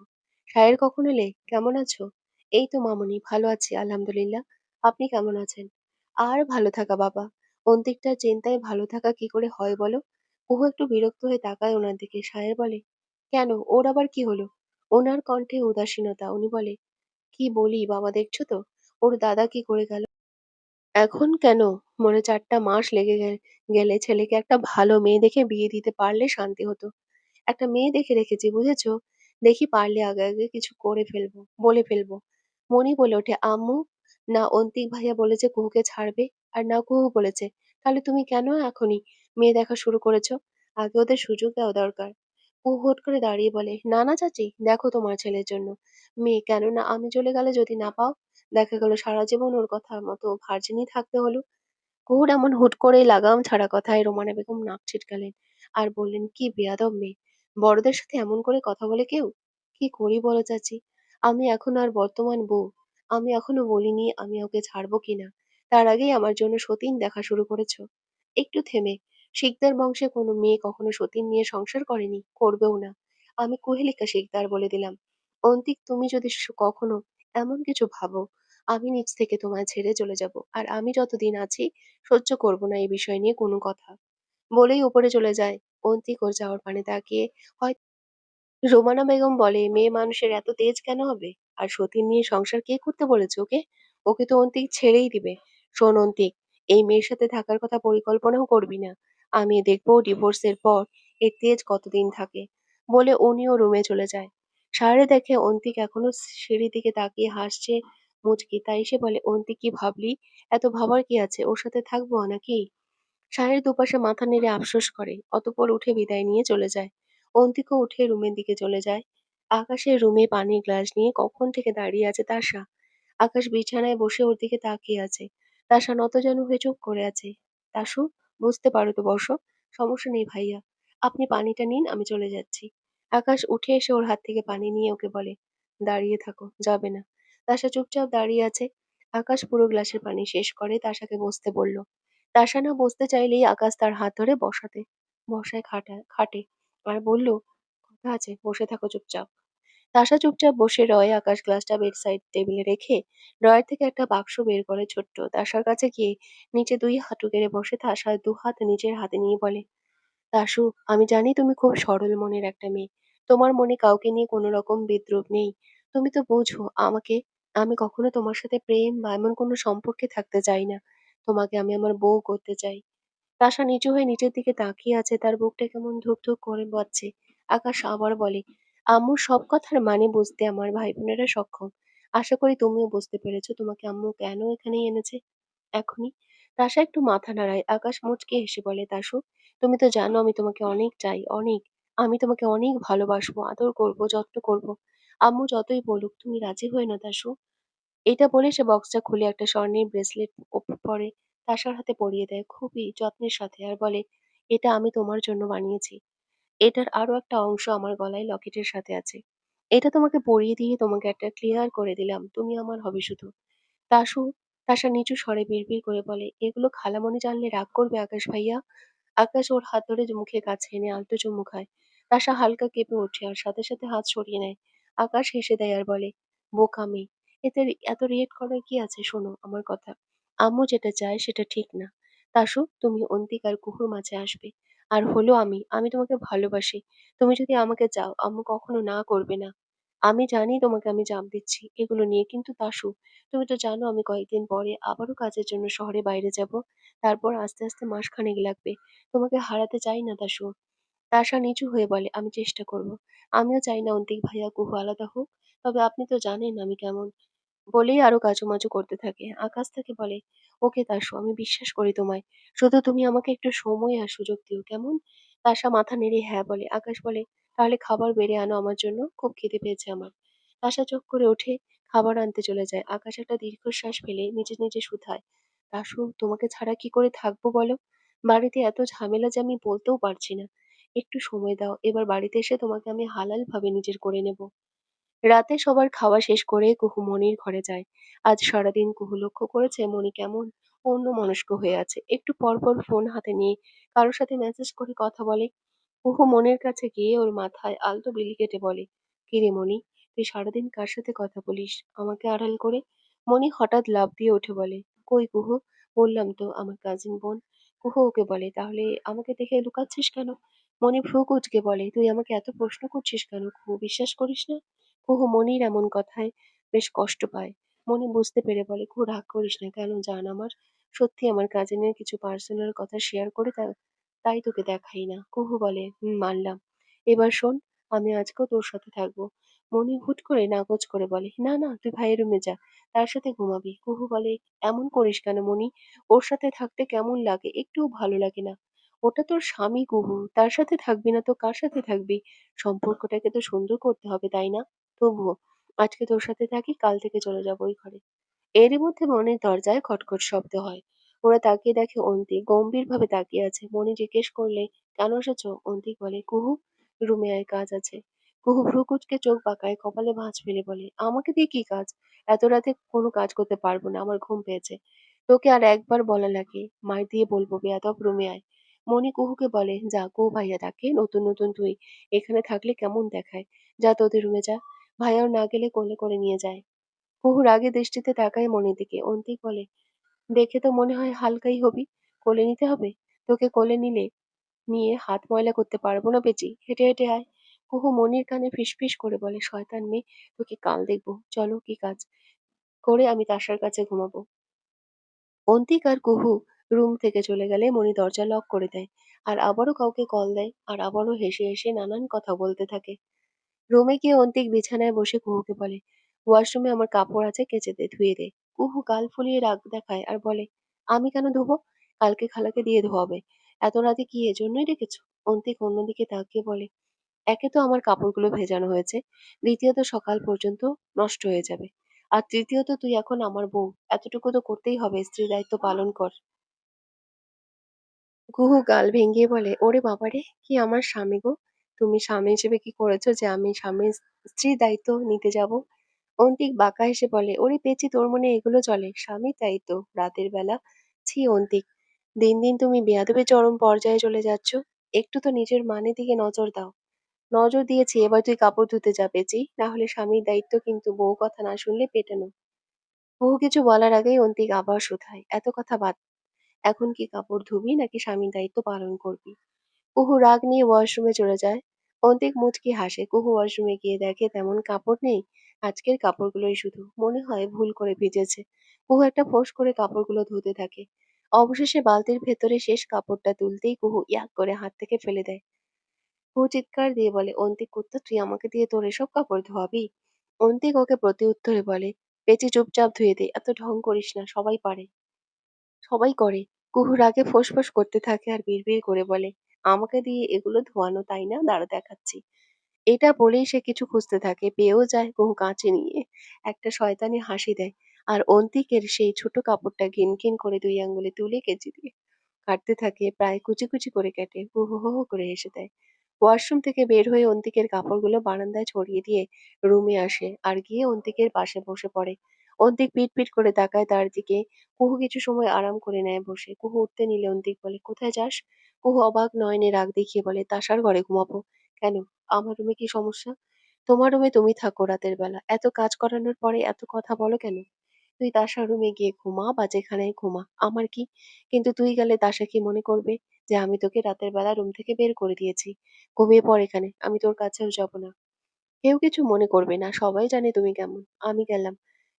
সায়ের, কখন এলে? কেমন আছো? এই তো মামুনি, ভালো আছি আলহামদুলিল্লাহ। আপনি কেমন আছেন? আর ভালো থাকা বাবা। অন্তিকটার চিন্তায় ভালো থাকা কি করে হয় বলো? কুহু একটু বিরক্ত হয়ে তাকায় ওনার দিকে। সায়ের বলে, কেন, ওর আবার কি হলো? ওনার কণ্ঠে উদাসীনতা। উনি বলে, কি বলি বাবা, দেখছো তো ওর দাদা কি করে গেল। এখন কেন? মনে 4টা মাস লেগে গেলে ছেলেকে একটা ভালো মেয়ে দেখে বিয়ে দিতে পারলে শান্তি হতো। একটা মেয়ে দেখে রেখেছি, বুঝেছো? দেখি পারলে আগে আগে কিছু করে ফেলবো, বলে ফেলবো। মনি বলে ওঠে, আম্মু, না অন্তিক ভাইয়া বলেছে কুহুকে ছাড়বে, আর না কুহু বলেছে। তাহলে তুমি কেন এখনই মেয়ে দেখা শুরু করেছো? আগে ওদের সুযোগ দেওয়া দরকার। কুহু হুট করে দাঁড়িয়ে বলে, না না চাচি, দেখো তোমার ছেলের জন্য মেয়ে, কেননা আমি চলে গেলে যদি না পাও, দেখা গেল সারা জীবন ওর কথা মতো ভার্জিনই থাকতে হলো। কুহুর এমন হুট করে লাগাম ছাড়া কথায় রোমানা বেগম নাক ছিটকালেন আর বললেন, কি বেয়াদব মেয়ে, বড়দের সাথে এমন করে কথা বলে কেউ? কি করি বলো চাচি, আমি এখন আর বর্তমান বউ, আমি এখনো বলিনি আমি ওকে ছাড়বো কিনা, তার আগেই আমার জন্য সতীন দেখা শুরু করেছো। একটু থেমে, শিকদার বংশে কোনো মেয়ে কখনো সতীন নিয়ে সংসার করেনি, করবেও না। আমি কুহেলিকা শিকদার বলে দিলাম। অন্তিক, তুমি যদি কখনো এমন কিছু ভাবো, আমি নিজ থেকে তোমায় ছেড়ে চলে যাব, আর আমি যতদিন আছি সহ্য করব না এই বিষয় নিয়ে কোনো কথা। বলেই উপরে চলে যায়। অন্তিক ওর যাওয়ার পানে তাকিয়ে হয়। রোমানা বেগম বলে, মেয়ে মানুষের এত তেজ কেন হবে? আর সতীন নিয়ে সংসার কে করতে বলেছে ওকে? ওকে তো অন্তিক ছেড়েই দিবে। শোন অন্তিক, এই মেয়ের সাথে থাকার কথা পরিকল্পনাও করবি না। আমি দেখবো ডিভোর্সের পর এর তেজ কতদিন থাকে। বলে উনিও রুমে চলে যায়। সায়রে দেখে অন্তিক এখনো সিঁড়ির দিকে তাকিয়ে হাসছে মুচকি। তাই সে বলে, অন্তিক কি ভাবলি? এত ভাবার কি আছে? ওর সাথে থাকবো নাকি? সাহের দুপাশে মাথা নেড়ে আফসোস করে, অতঃপর উঠে বিদায় নিয়ে চলে যায়। অন্তিকও উঠে রুমের দিকে চলে যায়। আকাশের রুমে পানির গ্লাস নিয়ে কখন থেকে দাঁড়িয়ে আছে তাসা। আকাশ বিছানায় বসে ওর দিকে তাকিয়ে আছে। তাসা নতজানু হয়ে চুপ করে আছে। তাসু, বুঝতে পারো তো বসো। সমস্যা নেই ভাইয়া, আপনি পানিটা নিন, আমি চলে যাচ্ছি। আকাশ উঠে এসে ওর হাত থেকে পানি নিয়ে ওকে বলে, দাঁড়িয়ে থাকো, যাবে না। তাসা চুপচাপ দাঁড়িয়ে আছে। আকাশ পুরো গ্লাসের পানি শেষ করে তাসাকে বসতে বলল। তাসা না বসতে চাইলেই আকাশ তার হাত ধরে বসায় খাটে আর বলল, কথা আছে, বসে থাকো চুপচাপ। তাসা চুপচাপ বসে রয়। আকাশ গ্লাসটা বেড সাইড টেবিলে রেখে ড্রয়ার থেকে একটা বাক্স বের করে ছোট্ট। তাসার কাছে গিয়ে নিচে দুই হাঁটু গেড়ে বসে তাসা দু হাত নিজের হাতে নিয়ে বলে, তাসু, আমি জানি তুমি খুব সরল মনের একটা মেয়ে। তোমার মনে কাউকে নিয়ে কোনো রকম বিদ্রুপ নেই। তুমি তো বোঝো আমাকে। আমি কখনো তোমার সাথে প্রেম বা এমন কোনো সম্পর্কে থাকতে চাই না। তোমাকে আমি আমার বউ করতে চাই। তাসা নিচু হয়ে নিচের দিকে তাকিয়ে আছে, তার বুকটা কেমন ধুক ধুক করে বাজছে। আকাশ আবার বলে, আম্মুর সব কথার মানে বুঝতে আমার ভাই বোনেরা সক্ষম। আশা করি তুমিও বুঝতে পেরেছো তোমাকে আম্মু কেন এখানে এনেছে এখনই। তাসা একটু মাথা নাড়ায়। আকাশ মুচকে হেসে বলে, তাসু, তুমি তো জানো আমি তোমাকে অনেক চাই, অনেক। আমি তোমাকে অনেক ভালোবাসবো, আদর করব, যত্ন করব। আম্মু যতই বলুক, তুমি রাজি হয়ে না তাসু। এটা বলে সে বক্সটা খুলে একটা স্বর্ণের ব্রেসলেট পরে তাসার হাতে পরিয়ে দেয় খুবই যত্নের সাথে, আর বলে, এটা আমি তোমার জন্য বানিয়েছি। এটার আরো একটা অংশ আমার গলায় লকেটের সাথে আছে। এটা তোমাকে পরিয়ে দিয়ে তোমাকে একটা ক্লিয়ার করে দিলাম, তুমি আমার হবে শুধু। তাসু তাসা নিচু স্বরে বিড়বিড় করে বলে, এগুলো খালামণি জানলে রাগ করবে আকাশ ভাইয়া। আকাশ ওর হাত ধরে মুখের কাছে এনে আলতো চুমু খায়। তাসা হালকা কেঁপে ওঠে আর সাথে সাথে হাত সরিয়ে নেয়। আকাশ হেসে দেয় আর বলে, বোকা মেয়ে, এতে এত রিয়েক্ট করার কি আছে? শোনো আমার কথা, আম্মু যেটা চায় সেটা ঠিক না। তাসু, তুমি অন্তিক আর কুহুর মাঝে আসবে। আর হলো আমি তোমাকে ভালোবাসি। তুমি যদি আমাকে চাও, আম্মু কখনো না করবে না। আমি জানি তোমাকে আমি জাম দিচ্ছি এগুলো নিয়ে, কিন্তু তাসু, তুমি তো জানো আমি কয়েকদিন পরে আবারও কাজের জন্য শহরে বাইরে যাব। তারপর আস্তে আস্তে মাসখানেক লাগবে। তোমাকে হারাতে চাই না তাসু। তাসা নিচু হয়ে বলে, আমি চেষ্টা করব। আমিও চাই না অন্তিক ভাইয়া কুহু আলাদা হোক। তবে আপনি তো জানেন আমি কেমন। বলেই আরো কাচুমাচু করতে থাকে। আকাশ তাকে বলে, ওকে তাসু, আমি বিশ্বাস করি তোমায়। শুধু তুমি আমাকে একটু সময় আর সুযোগ দিও, কেমন? তাসা মাথা নেড়ে হ্যাঁ বলে। আকাশ বলে, তাহলে খাবার বেড়ে আনো আমার জন্য, খুব খিদে পেয়েছে আমার। তাসা চোখ করে উঠে খাবার আনতে চলে যায়। আকাশ একটা দীর্ঘশ্বাস ফেলে নিজে নিজে শুধায়, তাসু, তোমাকে ছাড়া কি করে থাকবো বলো? বাড়িতে এত ঝামেলা যে আমি বলতেও পারছি না। একটু সময় দাও, এবার বাড়িতে এসে তোমাকে আমি হালাল ভাবে নিজের করে নেব। রাতে সবার খাওয়া শেষ করে কুহু মনির ঘরে যায়। আজ সারাদিন কুহু লক্ষ্য করেছে মনি কেমন অন্যমনস্ক হয়ে আছে। একটু পর পর ফোন হাতে নিয়ে কারোর সাথে মেসেজ করে কথা বলে। কুহু মনির কাছে গিয়ে ওর মাথায় আলতো বিলি কেটে বলে, কিরে মনি, তুই সারাদিন কার সাথে কথা বলিস আমাকে আড়াল করে? মনি হঠাৎ লাফ দিয়ে উঠে বলে, কই কুহু, বললাম তো আমার কাজিন বোন। কুহু ওকে বলে, তাহলে আমাকে দেখে লুকাচ্ছিস কেন? মনি ভ্রু কুঁচকে বলে, তুই আমাকে এত প্রশ্ন করছিস কেন কুহু, বিশ্বাস করিস না? কুহু মনির এমন কথায় বেশ কষ্ট পায়। মনি বুঝতে পেরে বলে, কুহু রাগ করিস না, কেন জান আমার, সত্যি আমার কাজিনের কিছু পার্সোনাল কথা শেয়ার করে তাই তোকে দেখাই না। কুহু বলে, মানলাম। এবার শোন, আমি আজকেও তোর সাথে থাকবো। মনি হুট করে নাকচ করে বলে, না না, তুই ভাইয়ের রুমে যা, তার সাথে ঘুমাবি। কুহু বলে, এমন করিস কেন মনি? ওর সাথে থাকতে কেমন লাগে? একটুও ভালো লাগে না। ওটা তোর স্বামী কুহু, তার সাথে থাকবি না তো কার সাথে থাকবি? সম্পর্কটাকে তো সুন্দর করতে হবে, তাই না? তবুও আজকে তোর সাথে থাকি, কাল থেকে চলে যাবো ওই ঘরে। এরই মধ্যে মনির দরজায় খটখট শব্দ হয়। ওরা তাকিয়ে দেখে অন্তিক গম্ভীর ভাবে তাকিয়ে আছে। মনি জিজ্ঞেস করলে, কেন এসেছো? অন্তিক বলে, কুহু, রুমে আয়, কাজ আছে। কুহু ভ্রু কুঁচকে চোখ বাঁকায়, কপালে ভাঁজ ফেলে বলে, আমাকে দিয়ে কি কাজ? এত রাতে কোনো কাজ করতে পারবো না, আমার ঘুম পেয়েছে। তোকে আর একবার বলা লাগে, মার দিয়ে বলবো, বেয়াদব, রুমে আয়। মনি কুহুকে বলে, যা, কুহু ভাইয়া ডাকে, নতুন নতুন তুই এখানে থাকলে কেমন দেখায়। যা তোদের রুমে যা। ভাইয়াও না গেলে কোলে করে নিয়ে যায়। কুহু রাগে দৃষ্টিতে তাকায় মনির দিকে। অন্তিক বলে, দেখে তো মনে হয় হালকাই হবি। কোলে নিতে হবে? তোকে কোলে নিয়ে হাত ময়লা করতে পারবো না বেচি, হেঁটে হেঁটে আয়। কুহু মনির কানে ফিসফিস করে বলে, শয়তান মেয়ে, তোকে কাল দেখবো, চলো কি কাজ করে আমি তাশার কাছে ঘুমাবো। অন্তিক আর কুহু রুম থেকে চলে গেলে মণি দরজা লক করে দেয়, আর আবারও কাউকে কল দেয়, আর আবারও হেসে হেসে নানান কথা বলতে থাকে। রুমে গিয়ে অন্তিক বিছানায় বসে কুহুকে বলে, ওয়াশরুমে আমার কাপড় আছে, কেচে দে, ধুয়ে দে। কুহু গাল ফুলিয়ে রাগ দেখায় আর বলে, আমি কেন ধোবো? কালকে খালাকে দিয়ে ধোয়াবে। এত রাতে কি এজন্যই রেখেছো? অন্তিক অন্যদিকে তাকিয়ে বলে, একে তো আমার কাপড়গুলো ভেজানো হয়েছে, দ্বিতীয়ত সকাল পর্যন্ত নষ্ট হয়ে যাবে, আর তৃতীয়ত তুই এখন আমার বউ, এতটুকু তো করতেই হবে, স্ত্রীর দায়িত্ব পালন কর। কুহু গাল ভেঙ্গিয়ে বলে, ওরে বাবারে, কি আমার স্বামী গো! তুমি স্বামী হিসেবে কি করেছো যে আমি স্বামীর স্ত্রীর দায়িত্ব নিতে যাব? অন্তিক বাঁকা হেসে বলে, ওরে পেঁচি, তোর মনে এগুলো চলে? স্বামীর দায়িত্ব রাতের বেলা? ছি অন্তিক, দিন দিন তুমি বেয়াদবির চরম পর্যায়ে চলে যাচ্ছ। একটু তো নিজের মানের দিকে নজর দাও। নজর দিয়েছি, এবার তুই কাপড় ধুতে যা পেঁচি, না হলে স্বামীর দায়িত্ব কিন্তু বউ কথা না শুনলে পেটানো। বহু কিছু বলার আগেই অন্তিক আবার শুধায়, এত কথা বাদ, এখন কি কাপড় ধুবি নাকি স্বামীর দায়িত্ব পালন করবি? কুহু রাগ নিয়ে ওয়াশরুমে চলে যায়। অন্তিক মুচকি হাসে। কুহু ওয়াশরুমে গিয়ে দেখে তেমন কাপড় নেই। আজকের কাপড়গুলোই শুধু। মনে হয় ভুল করে ভিজেছে। কুহু একটা ফোঁস করে কাপড়গুলো ধুতে থাকে। অবশেষে বালতির ভেতরে শেষ কাপড়টা তুলতেই কুহু ইয়াক করে হাত থেকে ফেলে দেয়। কুহু চিৎকার দিয়ে বলে, অন্তিক কুত্তা, তুই আমাকে দিয়ে তোর এসব কাপড় ধোয়াবি? অন্তিক ওকে প্রতি উত্তরে বলে, পেঁচি চুপচাপ ধুয়ে দে, এত ঢং করিস না, সবাই পারে। সবাই করে। কুহু রাগে ফোঁস-ফোঁস করতে থাকে আর বিড়বিড় করে বলে, আমাকে দিয়ে এগুলো ধোয়ানো তাই না? দাঁড়া দেখাচ্ছি। এটা বলেই সে কিছু খুঁজতে থাকে, পেয়েও যায়। কুহু কাঁচি নিয়ে একটা শয়তানি হাসি দেয়, আর অন্তিকের সেই ছোট কাপড়টা ঘিনঘিন করে ২ আঙ্গুলে তুলে কেচি দিয়ে কাটতে থাকে, প্রায় কুচি কুচি করে কাটে। কুহু হো হো করে হেসে দেয়। ওয়াশরুম থেকে বের হয়ে অন্তিকের কাপড়গুলো বারান্দায় ছড়িয়ে দিয়ে রুমে আসে আর গিয়ে অন্তিকের পাশে বসে পড়ে। অন্তিক পিট পিট করে তাকায় তার দিকে। কুহু কিছু সময় আরাম করে নেয় বসে। কুহু উঠতে নিলে অন্তিক বলে, কোথায় যাস? কুহু অবাক নয়নে রাগ দেখিয়ে বলে, তাশার ঘরে ঘুমাবো। কেন? আমার রুমে কি সমস্যা? তোমার রুমে তুমি থাকো রাতের বেলা। এত কাজ করানোর পরে এত কথা বলো কেন? তুই তাশার রুমে গিয়ে ঘুমা বা যেখানেই ঘুমা, আমার কি? কিন্তু তুই গেলে তাশা কি মনে করবে যে আমি তোকে রাতের বেলা রুম থেকে বের করে দিয়েছি? ঘুমিয়ে পড় এখানে, আমি তোর কাছেও যাব না। কেউ কিছু মনে করবে না, সবাই জানে তুমি কেমন। আমি গেলাম।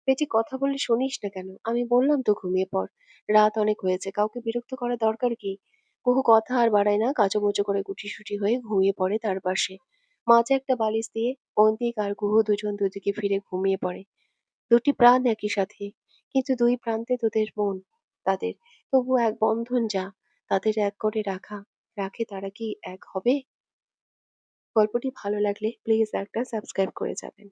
পেঁচি, কথা বললে শুনিস না কেন? আমি বললাম তো ঘুমিয়ে পড়। রাত অনেক হয়েছে, কাউকে বিরক্ত করার দরকার কি? কুহু কথা আর বাড়ায় না, কাঁচুমাচু করে গুটিসুটি হয়ে ঘুমিয়ে পড়ে তার পাশে। মাঝে একটা বালিশ দিয়ে অন্তিক আর কুহু দুজন দুদিকে ফিরে ঘুমিয়ে পড়ে। দুটি প্রাণ একই সাথে, কিন্তু দুই প্রান্তে তোদের মন তাদের, তবু এক বন্ধন যা তাদের এক করে রাখে, তারা কি এক হবে? গল্পটি ভালো লাগলে প্লিজ একটা সাবস্ক্রাইব করে যাবেন।